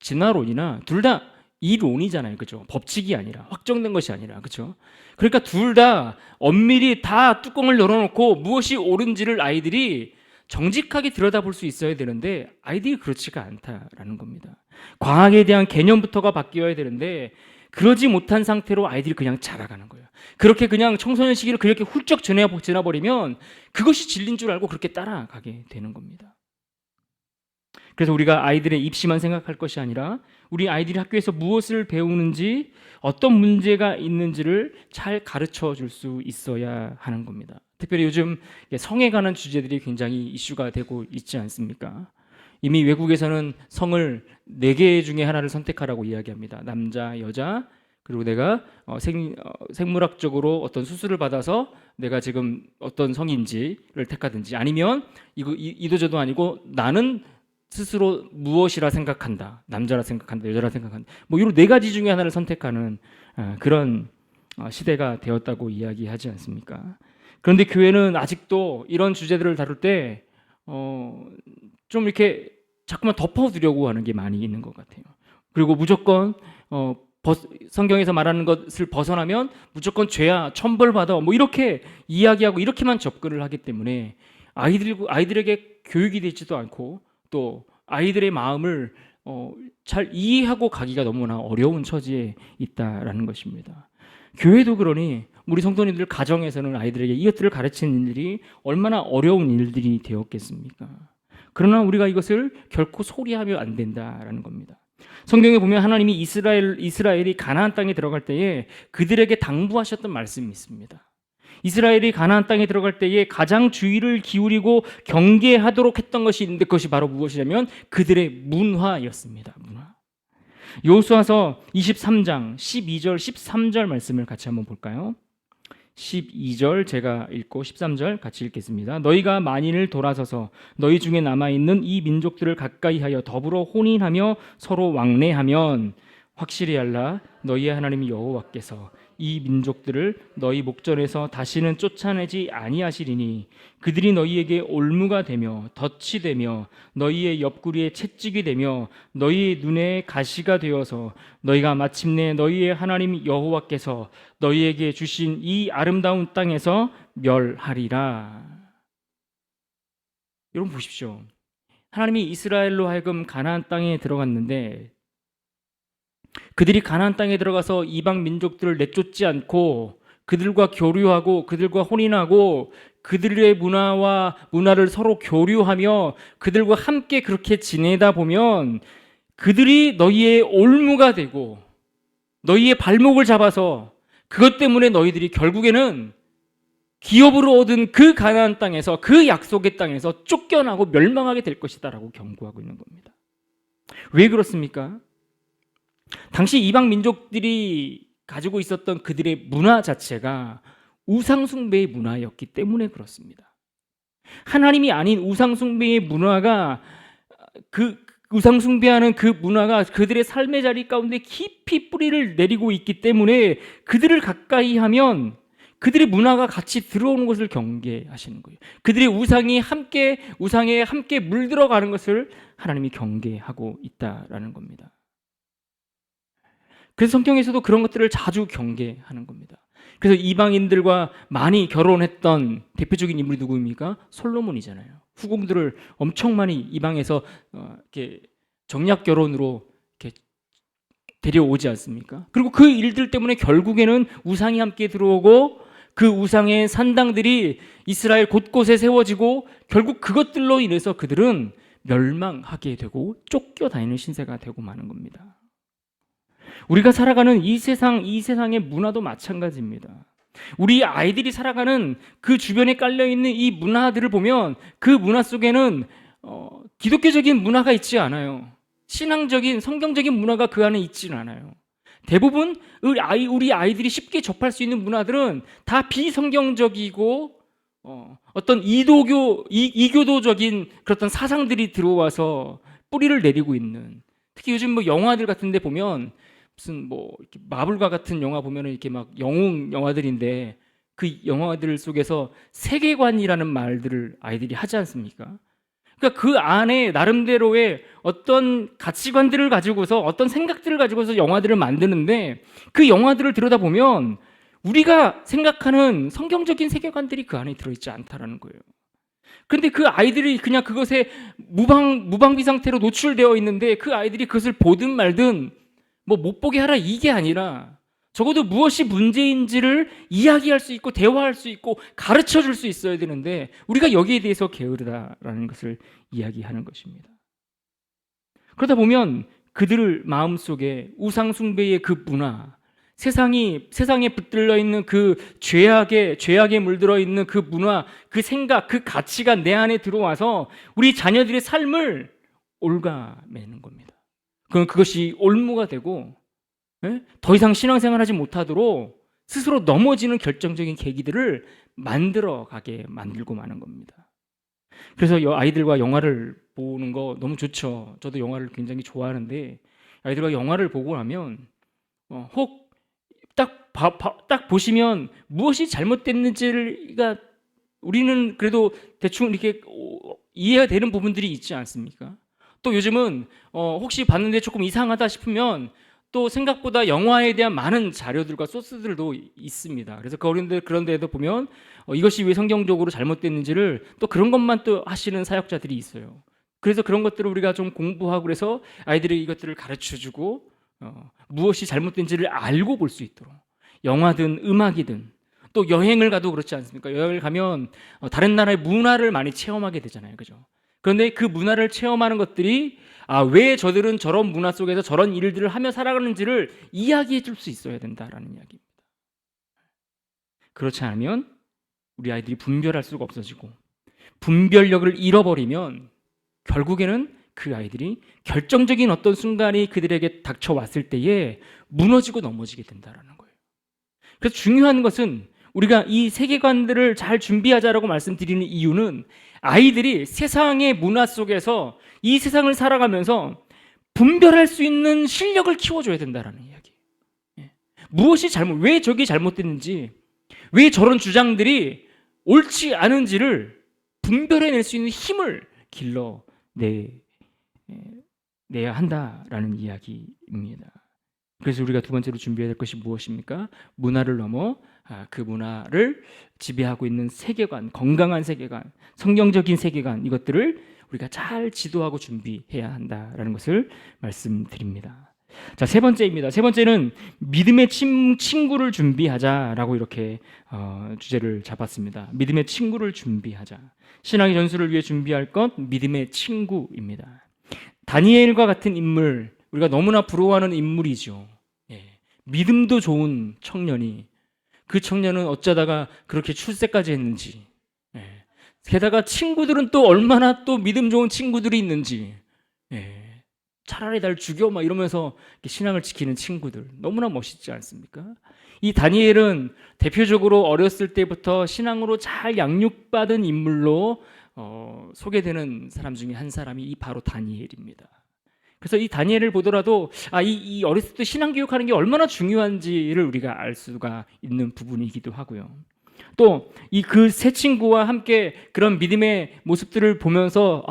진화론이나 둘 다 이론이잖아요, 그죠? 법칙이 아니라 확정된 것이 아니라, 그죠? 그러니까 둘 다 엄밀히 다 뚜껑을 열어놓고 무엇이 옳은지를 아이들이 정직하게 들여다볼 수 있어야 되는데 아이들이 그렇지가 않다라는 겁니다. 과학에 대한 개념부터가 바뀌어야 되는데 그러지 못한 상태로 아이들이 그냥 자라가는 거예요. 그렇게 그냥 청소년 시기를 그렇게 훌쩍 지나버리면 그것이 진리인 줄 알고 그렇게 따라가게 되는 겁니다. 그래서 우리가 아이들의 입시만 생각할 것이 아니라 우리 아이들이 학교에서 무엇을 배우는지, 어떤 문제가 있는지를 잘 가르쳐 줄 수 있어야 하는 겁니다. 특별히 요즘 성에 관한 주제들이 굉장히 이슈가 되고 있지 않습니까? 이미 외국에서는 성을 4개 중에 하나를 선택하라고 이야기합니다. 남자, 여자, 그리고 내가 생물학적으로 어떤 수술을 받아서 내가 지금 어떤 성인지를 택하든지, 아니면 이도저도 아니고 나는 스스로 무엇이라 생각한다, 남자라 생각한다, 여자라 생각한다, 뭐 이런 4가지 중에 하나를 선택하는 그런 시대가 되었다고 이야기하지 않습니까? 그런데 교회는 아직도 이런 주제들을 다룰 때 좀 이렇게 자꾸만 덮어두려고 하는 게 많이 있는 것 같아요. 그리고 무조건 성경에서 말하는 것을 벗어나면 무조건 죄야, 천벌받아, 뭐 이렇게 이야기하고 이렇게만 접근을 하기 때문에 아이들에게 교육이 되지도 않고 또 아이들의 마음을 잘 이해하고 가기가 너무나 어려운 처지에 있다라는 것입니다. 교회도 그러니 우리 성도님들 가정에서는 아이들에게 이것들을 가르치는 일이 얼마나 어려운 일들이 되었겠습니까? 그러나 우리가 이것을 결코 소리하면 안 된다라는 겁니다. 성경에 보면 하나님이 이스라엘이 가나안 땅에 들어갈 때에 그들에게 당부하셨던 말씀이 있습니다. 이스라엘이 가나안 땅에 들어갈 때에 가장 주의를 기울이고 경계하도록 했던 것이 있는데 그것이 바로 무엇이냐면 그들의 문화였습니다. 문화. 여호수아서 23장 12절 13절 말씀을 같이 한번 볼까요? 12절 제가 읽고 13절 같이 읽겠습니다. 너희가 만인을 돌아서서 너희 중에 남아있는 이 민족들을 가까이하여 더불어 혼인하며 서로 왕래하면 확실히 알라 너희의 하나님 여호와께서 이 민족들을 너희 목전에서 다시는 쫓아내지 아니하시리니 그들이 너희에게 올무가 되며 덫이 되며 너희의 옆구리에 채찍이 되며 너희의 눈에 가시가 되어서 너희가 마침내 너희의 하나님 여호와께서 너희에게 주신 이 아름다운 땅에서 멸하리라. 여러분 보십시오. 하나님이 이스라엘로 하여금 가나안 땅에 들어갔는데 그들이 가나안 땅에 들어가서 이방 민족들을 내쫓지 않고 그들과 교류하고 그들과 혼인하고 그들의 문화를 서로 교류하며 그들과 함께 그렇게 지내다 보면 그들이 너희의 올무가 되고 너희의 발목을 잡아서 그것 때문에 너희들이 결국에는 기업으로 얻은 그 가나안 땅에서 그 약속의 땅에서 쫓겨나고 멸망하게 될 것이다라고 경고하고 있는 겁니다. 왜 그렇습니까? 당시 이방 민족들이 가지고 있었던 그들의 문화 자체가 우상숭배의 문화였기 때문에 그렇습니다. 하나님이 아닌 우상숭배의 문화가 우상숭배하는 그 문화가 그들의 삶의 자리 가운데 깊이 뿌리를 내리고 있기 때문에 그들을 가까이 하면 그들의 문화가 같이 들어오는 것을 경계하시는 거예요. 그들의 우상에 함께 물들어가는 것을 하나님이 경계하고 있다라는 겁니다. 그래서 성경에서도 그런 것들을 자주 경계하는 겁니다. 그래서 이방인들과 많이 결혼했던 대표적인 인물이 누구입니까? 솔로몬이잖아요. 후궁들을 엄청 많이 이방에서 이렇게 정략 결혼으로 이렇게 데려오지 않습니까? 그리고 그 일들 때문에 결국에는 우상이 함께 들어오고 그 우상의 산당들이 이스라엘 곳곳에 세워지고 결국 그것들로 인해서 그들은 멸망하게 되고 쫓겨다니는 신세가 되고 마는 겁니다. 우리가 살아가는 이 세상의 문화도 마찬가지입니다. 우리 아이들이 살아가는 그 주변에 깔려있는 이 문화들을 보면 그 문화 속에는 기독교적인 문화가 있지 않아요. 신앙적인 성경적인 문화가 그 안에 있지는 않아요. 대부분 우리 아이들이 쉽게 접할 수 있는 문화들은 다 비성경적이고 어떤 이교도적인 그런 사상들이 들어와서 뿌리를 내리고 있는, 특히 요즘 뭐 영화들 같은 데 보면 무슨 뭐 이렇게 마블과 같은 영화 보면은 이렇게 막 영웅 영화들인데 그 영화들 속에서 세계관이라는 말들을 아이들이 하지 않습니까? 그러니까 그 안에 나름대로의 어떤 가치관들을 가지고서 어떤 생각들을 가지고서 영화들을 만드는데 그 영화들을 들여다보면 우리가 생각하는 성경적인 세계관들이 그 안에 들어있지 않다라는 거예요. 그런데 그 아이들이 그냥 그것에 무방비 상태로 노출되어 있는데 그 아이들이 그것을 보든 말든 뭐 못 보게 하라 이게 아니라 적어도 무엇이 문제인지를 이야기할 수 있고 대화할 수 있고 가르쳐 줄 수 있어야 되는데 우리가 여기에 대해서 게으르다라는 것을 이야기하는 것입니다. 그러다 보면 그들 마음속에 우상 숭배의 그 문화, 세상에 붙들려 있는 그 죄악에 물들어 있는 그 문화, 그 생각, 그 가치가 내 안에 들어와서 우리 자녀들의 삶을 올가매는 겁니다. 그럼 그것이 올무가 되고 더 이상 신앙생활하지 못하도록 스스로 넘어지는 결정적인 계기들을 만들어가게 만들고 마는 겁니다. 그래서 아이들과 영화를 보는 거 너무 좋죠. 저도 영화를 굉장히 좋아하는데 아이들과 영화를 보고 나면 혹 딱 보시면 무엇이 잘못됐는지가 우리는 그래도 대충 이렇게 이해가 되는 부분들이 있지 않습니까? 또 요즘은 혹시 봤는데 조금 이상하다 싶으면 또 생각보다 영화에 대한 많은 자료들과 소스들도 있습니다. 그래서 그런 데도 보면 이것이 왜 성경적으로 잘못됐는지를 또 그런 것만 또 하시는 사역자들이 있어요. 그래서 그런 것들을 우리가 좀 공부하고 그래서 아이들이 이것들을 가르쳐주고 무엇이 잘못된지를 알고 볼 수 있도록 영화든 음악이든 또 여행을 가도 그렇지 않습니까? 여행을 가면 다른 나라의 문화를 많이 체험하게 되잖아요. 그죠? 그런데 그 문화를 체험하는 것들이 왜 저들은 저런 문화 속에서 저런 일들을 하며 살아가는지를 이야기해 줄 수 있어야 된다라는 이야기입니다. 그렇지 않으면 우리 아이들이 분별할 수가 없어지고 분별력을 잃어버리면 결국에는 그 아이들이 결정적인 어떤 순간이 그들에게 닥쳐왔을 때에 무너지고 넘어지게 된다라는 거예요. 그래서 중요한 것은 우리가 이 세계관들을 잘 준비하자라고 말씀드리는 이유는 아이들이 세상의 문화 속에서 이 세상을 살아가면서 분별할 수 있는 실력을 키워줘야 된다라는 이야기. 무엇이 왜 저기 잘못됐는지, 왜 저런 주장들이 옳지 않은지를 분별해낼 수 있는 힘을 길러내야 한다라는 이야기입니다. 그래서 우리가 두 번째로 준비해야 될 것이 무엇입니까? 문화를 넘어 그 문화를 지배하고 있는 세계관, 건강한 세계관, 성경적인 세계관, 이것들을 우리가 잘 지도하고 준비해야 한다라는 것을 말씀드립니다. 자, 세 번째입니다. 세 번째는 믿음의 친구를 준비하자라고 이렇게 주제를 잡았습니다. 믿음의 친구를 준비하자. 신앙의 전술을 위해 준비할 것, 믿음의 친구입니다. 다니엘과 같은 인물, 우리가 너무나 부러워하는 인물이죠. 믿음도 좋은 청년이 그 청년은 어쩌다가 그렇게 출세까지 했는지, 게다가 친구들은 또 얼마나 또 믿음 좋은 친구들이 있는지, 차라리 날 죽여 막 이러면서 신앙을 지키는 친구들 너무나 멋있지 않습니까? 이 다니엘은 대표적으로 어렸을 때부터 신앙으로 잘 양육받은 인물로 소개되는 사람 중에 한 사람이 바로 다니엘입니다. 그래서 이 다니엘을 보더라도 이 어렸을 때 신앙 교육하는 게 얼마나 중요한지를 우리가 알 수가 있는 부분이기도 하고요. 또 이 그 세 친구와 함께 그런 믿음의 모습들을 보면서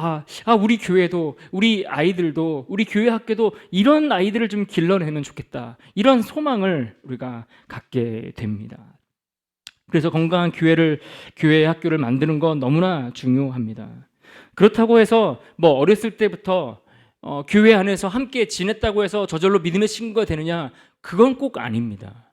우리 교회도, 우리 아이들도, 우리 교회 학교도 이런 아이들을 좀 길러내면 좋겠다, 이런 소망을 우리가 갖게 됩니다. 그래서 건강한 교회 학교를 만드는 건 너무나 중요합니다. 그렇다고 해서 뭐 어렸을 때부터 교회 안에서 함께 지냈다고 해서 저절로 믿음의 친구가 되느냐? 그건 꼭 아닙니다.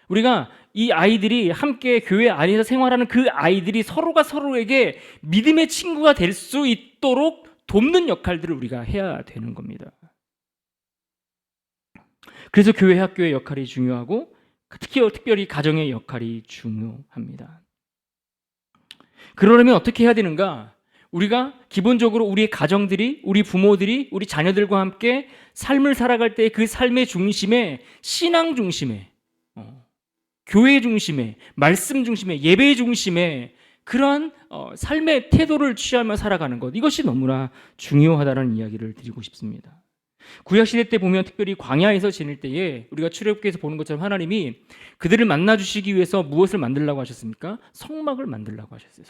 우리가 이 아이들이 함께 교회 안에서 생활하는 그 아이들이 서로가 서로에게 믿음의 친구가 될 수 있도록 돕는 역할들을 우리가 해야 되는 겁니다. 그래서 교회 학교의 역할이 중요하고 특별히 가정의 역할이 중요합니다. 그러려면 어떻게 해야 되는가? 우리가 기본적으로 우리의 가정들이, 우리 부모들이 우리 자녀들과 함께 삶을 살아갈 때 그 삶의 중심에, 신앙 중심에, 교회 중심에, 말씀 중심에, 예배 중심에 그러한 삶의 태도를 취하며 살아가는 것, 이것이 너무나 중요하다는 이야기를 드리고 싶습니다. 구약시대 때 보면 특별히 광야에서 지낼 때에 우리가 출애굽기에서 보는 것처럼 하나님이 그들을 만나주시기 위해서 무엇을 만들라고 하셨습니까? 성막을 만들라고 하셨어요.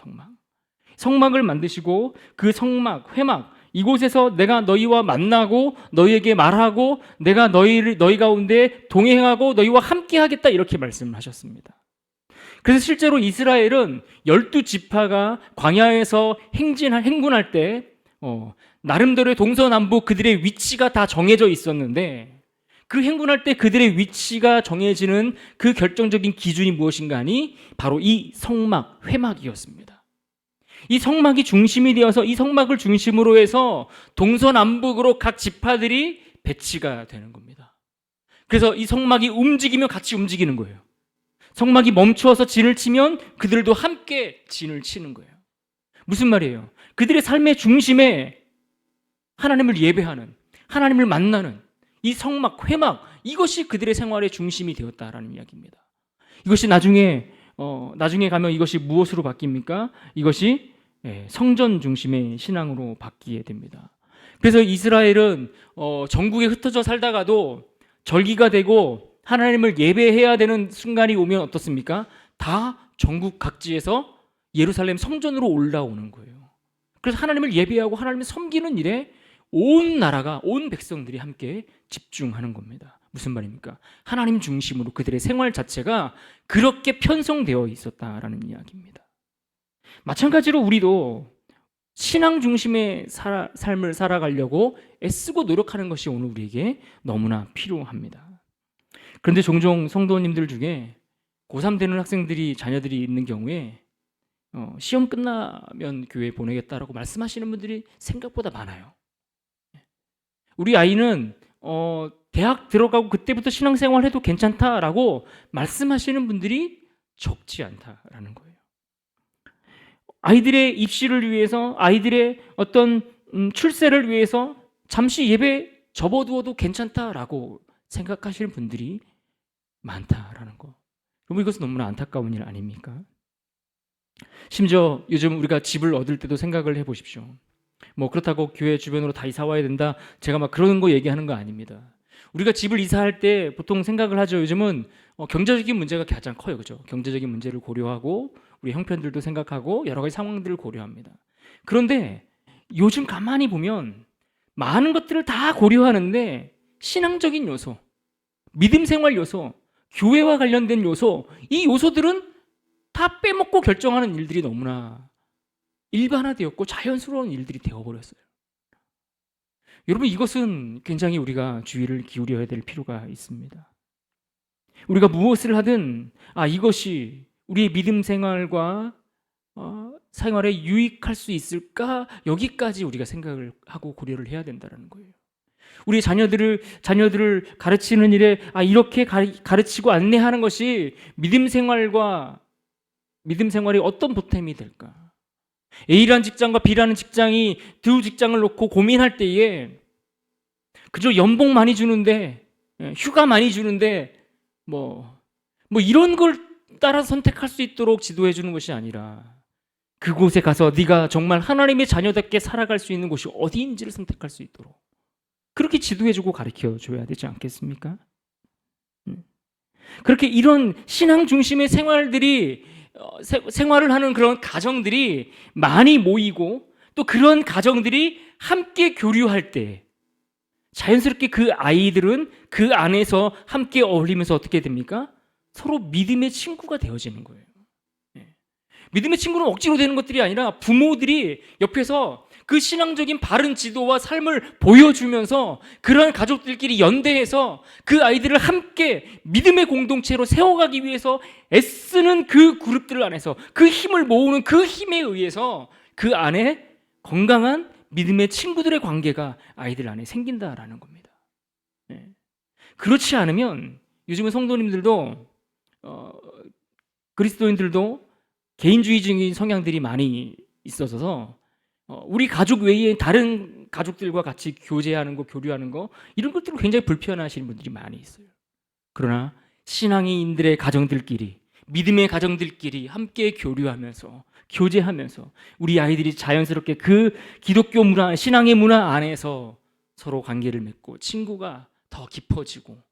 성막을 만드시고 그 성막, 회막, 이곳에서 내가 너희와 만나고 너희에게 말하고 내가 너희 가운데 동행하고 너희와 함께 하겠다, 이렇게 말씀을 하셨습니다. 그래서 실제로 이스라엘은 12지파가 광야에서 행군할 때 나름대로의 동서남북 그들의 위치가 다 정해져 있었는데, 그 행군할 때 그들의 위치가 정해지는 그 결정적인 기준이 무엇인가 하니 바로 이 성막, 회막이었습니다. 이 성막이 중심이 되어서 이 성막을 중심으로 해서 동서남북으로 각 지파들이 배치가 되는 겁니다. 그래서 이 성막이 움직이면 같이 움직이는 거예요. 성막이 멈추어서 진을 치면 그들도 함께 진을 치는 거예요. 무슨 말이에요? 그들의 삶의 중심에 하나님을 예배하는, 하나님을 만나는 이 성막, 회막, 이것이 그들의 생활의 중심이 되었다라는 이야기입니다. 이것이 나중에 가면 이것이 무엇으로 바뀝니까? 이것이 성전 중심의 신앙으로 바뀌게 됩니다. 그래서 이스라엘은 전국에 흩어져 살다가도 절기가 되고 하나님을 예배해야 되는 순간이 오면 어떻습니까? 다 전국 각지에서 예루살렘 성전으로 올라오는 거예요. 그래서 하나님을 예배하고 하나님을 섬기는 일에 온 나라가, 온 백성들이 함께 집중하는 겁니다. 무슨 말입니까? 하나님 중심으로 그들의 생활 자체가 그렇게 편성되어 있었다라는 이야기입니다. 마찬가지로 우리도 신앙 중심의 삶을 살아가려고 애쓰고 노력하는 것이 오늘 우리에게 너무나 필요합니다. 그런데 종종 성도님들 중에 고3 되는 학생들이, 자녀들이 있는 경우에 시험 끝나면 교회 보내겠다라고 말씀하시는 분들이 생각보다 많아요. 우리 아이는 대학 들어가고 그때부터 신앙생활 해도 괜찮다라고 말씀하시는 분들이 적지 않다라는 거예요. 아이들의 입시를 위해서, 아이들의 어떤 출세를 위해서 잠시 예배 접어두어도 괜찮다라고 생각하시는 분들이 많다라는 거. 여러분, 이것은 너무나 안타까운 일 아닙니까? 심지어 요즘 우리가 집을 얻을 때도 생각을 해보십시오. 뭐 그렇다고 교회 주변으로 다 이사 와야 된다, 제가 막 그런 거 얘기하는 거 아닙니다. 우리가 집을 이사할 때 보통 생각을 하죠. 요즘은 경제적인 문제가 가장 커요. 그죠? 경제적인 문제를 고려하고 우리 형편들도 생각하고 여러 가지 상황들을 고려합니다. 그런데 요즘 가만히 보면 많은 것들을 다 고려하는데 신앙적인 요소, 믿음 생활 요소, 교회와 관련된 요소, 이 요소들은 다 빼먹고 결정하는 일들이 너무나 일반화되었고 자연스러운 일들이 되어버렸어요. 여러분, 이것은 굉장히 우리가 주의를 기울여야 될 필요가 있습니다. 우리가 무엇을 하든 이것이 우리의 믿음 생활과 생활에 유익할 수 있을까? 여기까지 우리가 생각을 하고 고려를 해야 된다는 거예요. 우리 자녀들을 가르치는 일에 이렇게 가르치고 안내하는 것이 믿음 생활에 어떤 보탬이 될까? A라는 직장과 B라는 직장이 두 직장을 놓고 고민할 때에 그저 연봉 많이 주는데, 휴가 많이 주는데 뭐 이런 걸 따라 선택할 수 있도록 지도해 주는 것이 아니라 그곳에 가서 네가 정말 하나님의 자녀답게 살아갈 수 있는 곳이 어디인지를 선택할 수 있도록 그렇게 지도해 주고 가르쳐 줘야 되지 않겠습니까? 그렇게 이런 신앙 중심의 생활을 하는 그런 가정들이 많이 모이고 또 그런 가정들이 함께 교류할 때 자연스럽게 그 아이들은 그 안에서 함께 어울리면서 어떻게 됩니까? 서로 믿음의 친구가 되어지는 거예요. 믿음의 친구는 억지로 되는 것들이 아니라 부모들이 옆에서 그 신앙적인 바른 지도와 삶을 보여주면서 그런 가족들끼리 연대해서 그 아이들을 함께 믿음의 공동체로 세워가기 위해서 애쓰는 그 그룹들 안에서 그 힘을 모으는 그 힘에 의해서 그 안에 건강한 믿음의 친구들의 관계가 아이들 안에 생긴다라는 겁니다. 그렇지 않으면 요즘은 성도님들도 그리스도인들도 개인주의적인 성향들이 많이 있어서 우리 가족 외에 다른 가족들과 같이 교제하는 거, 교류하는 거, 이런 것들을 굉장히 불편해하시는 분들이 많이 있어요. 그러나 신앙인들의 가정들끼리, 믿음의 가정들끼리 함께 교류하면서, 교제하면서 우리 아이들이 자연스럽게 그 기독교 문화, 신앙의 문화 안에서 서로 관계를 맺고 친구가 더 깊어지고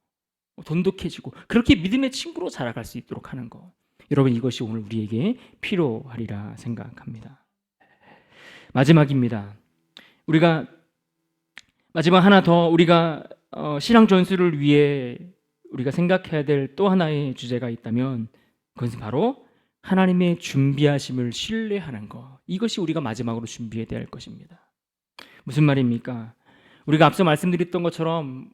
돈독해지고 그렇게 믿음의 친구로 자라갈 수 있도록 하는 것. 여러분, 이것이 오늘 우리에게 필요하리라 생각합니다. 마지막입니다. 마지막 하나 더 우리가 신앙 전수를 위해 우리가 생각해야 될 또 하나의 주제가 있다면 그것은 바로 하나님의 준비하심을 신뢰하는 것. 이것이 우리가 마지막으로 준비해야 될 것입니다. 무슨 말입니까? 우리가 앞서 말씀드렸던 것처럼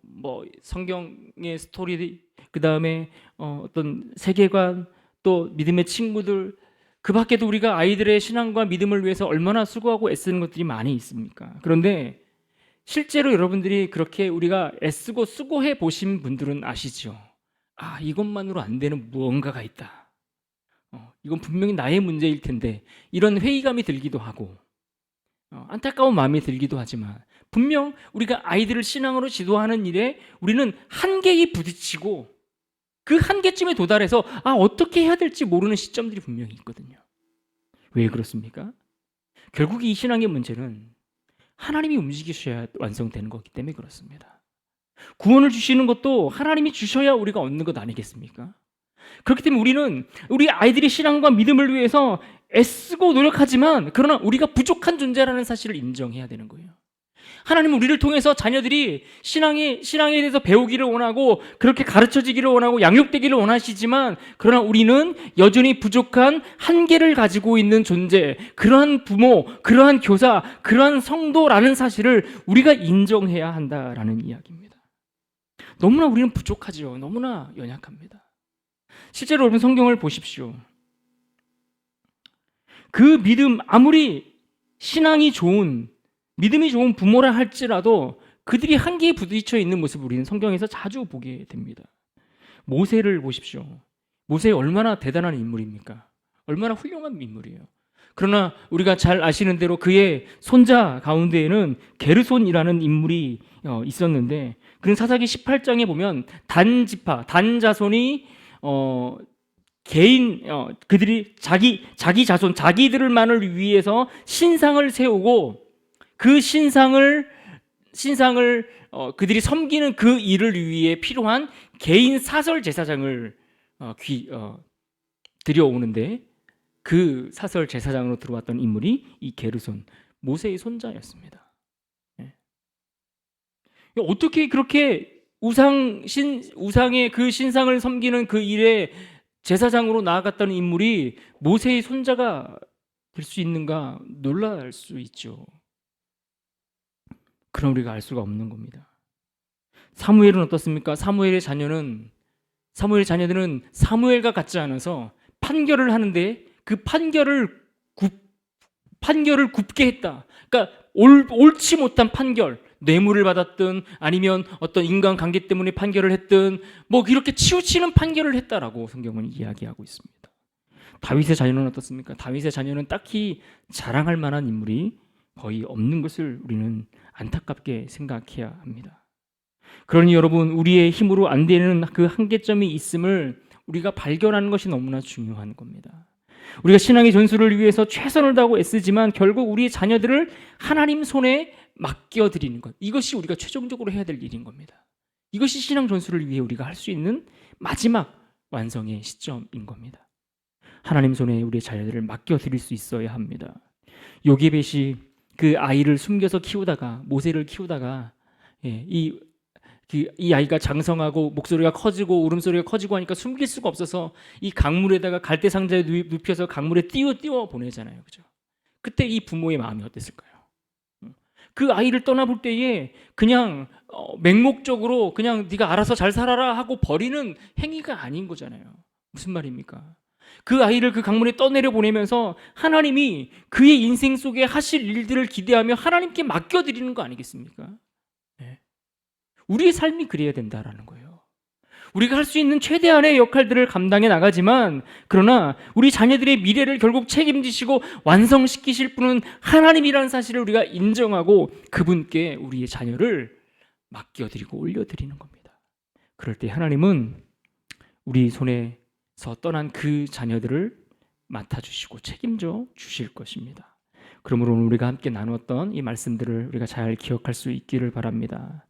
성경의 스토리, 그 다음에 어떤 세계관, 또 믿음의 친구들, 그 밖에도 우리가 아이들의 신앙과 믿음을 위해서 얼마나 수고하고 애쓰는 것들이 많이 있습니까? 그런데 실제로 여러분들이 그렇게 우리가 애쓰고 수고해 보신 분들은 아시죠? 이것만으로 안 되는 무언가가 있다. 이건 분명히 나의 문제일 텐데, 이런 회의감이 들기도 하고 안타까운 마음이 들기도 하지만 분명 우리가 아이들을 신앙으로 지도하는 일에 우리는 한계에 부딪히고 그 한계쯤에 도달해서 어떻게 해야 될지 모르는 시점들이 분명히 있거든요. 왜 그렇습니까? 결국 이 신앙의 문제는 하나님이 움직이셔야 완성되는 거기 때문에 그렇습니다. 구원을 주시는 것도 하나님이 주셔야 우리가 얻는 것 아니겠습니까? 그렇기 때문에 우리는 우리 아이들의 신앙과 믿음을 위해서 애쓰고 노력하지만 그러나 우리가 부족한 존재라는 사실을 인정해야 되는 거예요. 하나님은 우리를 통해서 자녀들이 신앙에 대해서 배우기를 원하고 그렇게 가르쳐지기를 원하고 양육되기를 원하시지만 그러나 우리는 여전히 부족한 한계를 가지고 있는 존재, 그러한 부모, 그러한 교사, 그러한 성도라는 사실을 우리가 인정해야 한다라는 이야기입니다. 너무나 우리는 부족하죠. 너무나 연약합니다. 실제로 여러분 성경을 보십시오. 그 믿음, 아무리 신앙이 좋은, 믿음이 좋은 부모라 할지라도 그들이 한계에 부딪혀 있는 모습을 우리는 성경에서 자주 보게 됩니다. 모세를 보십시오. 모세 얼마나 대단한 인물입니까? 얼마나 훌륭한 인물이에요. 그러나 우리가 잘 아시는 대로 그의 손자 가운데에는 게르손이라는 인물이 있었는데, 그는 사사기 18장에 보면 단 자손이 그들이 자기 자손, 자기들만을 위해서 신상을 세우고 그 신상을 그들이 섬기는 그 일을 위해 필요한 개인 사설 제사장을 들여오는데, 그 사설 제사장으로 들어왔던 인물이 이 게르손, 모세의 손자였습니다. 어떻게 그렇게 우상의 그 신상을 섬기는 그 일에 제사장으로 나아갔다는 인물이 모세의 손자가 될 수 있는가 놀랄 수 있죠. 그럼 우리가 알 수가 없는 겁니다. 사무엘은 어떻습니까? 사무엘의 자녀들은 사무엘과 같지 않아서 판결을 하는데 그 판결을 굽게 했다. 그러니까 옳지 못한 판결, 뇌물을 받았든 아니면 어떤 인간관계 때문에 판결을 했든 이렇게 치우치는 판결을 했다라고 성경은 이야기하고 있습니다. 다윗의 자녀는 어떻습니까? 다윗의 자녀는 딱히 자랑할 만한 인물이 거의 없는 것을 우리는 안타깝게 생각해야 합니다. 그러니 여러분, 우리의 힘으로 안 되는 그 한계점이 있음을 우리가 발견하는 것이 너무나 중요한 겁니다. 우리가 신앙의 전수를 위해서 최선을 다하고 애쓰지만 결국 우리의 자녀들을 하나님 손에 맡겨드리는 것, 이것이 우리가 최종적으로 해야 될 일인 겁니다. 이것이 신앙 전수를 위해 우리가 할 수 있는 마지막 완성의 시점인 겁니다. 하나님 손에 우리의 자녀들을 맡겨드릴 수 있어야 합니다. 요게벳이 그 아이를 숨겨서 키우다가, 모세를 키우다가 이 아이가 장성하고 목소리가 커지고 울음소리가 커지고 하니까 숨길 수가 없어서 이 강물에다가 갈대 상자에 눕혀서 강물에 띄워 보내잖아요. 그죠? 그때 이 부모의 마음이 어땠을까요? 그 아이를 떠나볼 때에 그냥 맹목적으로 그냥 네가 알아서 잘 살아라 하고 버리는 행위가 아닌 거잖아요. 무슨 말입니까? 그 아이를 그 강물에 떠내려 보내면서 하나님이 그의 인생 속에 하실 일들을 기대하며 하나님께 맡겨드리는 거 아니겠습니까? 네. 우리의 삶이 그래야 된다라는 거예요. 우리가 할 수 있는 최대한의 역할들을 감당해 나가지만 그러나 우리 자녀들의 미래를 결국 책임지시고 완성시키실 분은 하나님이라는 사실을 우리가 인정하고 그분께 우리의 자녀를 맡겨드리고 올려드리는 겁니다. 그럴 때 하나님은 우리 손에서 떠난 그 자녀들을 맡아주시고 책임져 주실 것입니다. 그러므로 오늘 우리가 함께 나눴던 이 말씀들을 우리가 잘 기억할 수 있기를 바랍니다.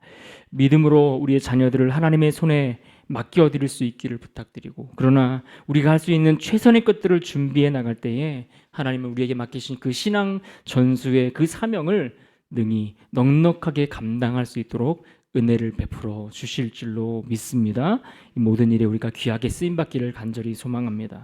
믿음으로 우리의 자녀들을 하나님의 손에 맡겨드릴 수 있기를 부탁드리고, 그러나 우리가 할 수 있는 최선의 것들을 준비해 나갈 때에 하나님은 우리에게 맡기신 그 신앙 전수의 그 사명을 능히 넉넉하게 감당할 수 있도록 은혜를 베풀어 주실 줄로 믿습니다. 이 모든 일에 우리가 귀하게 쓰임받기를 간절히 소망합니다.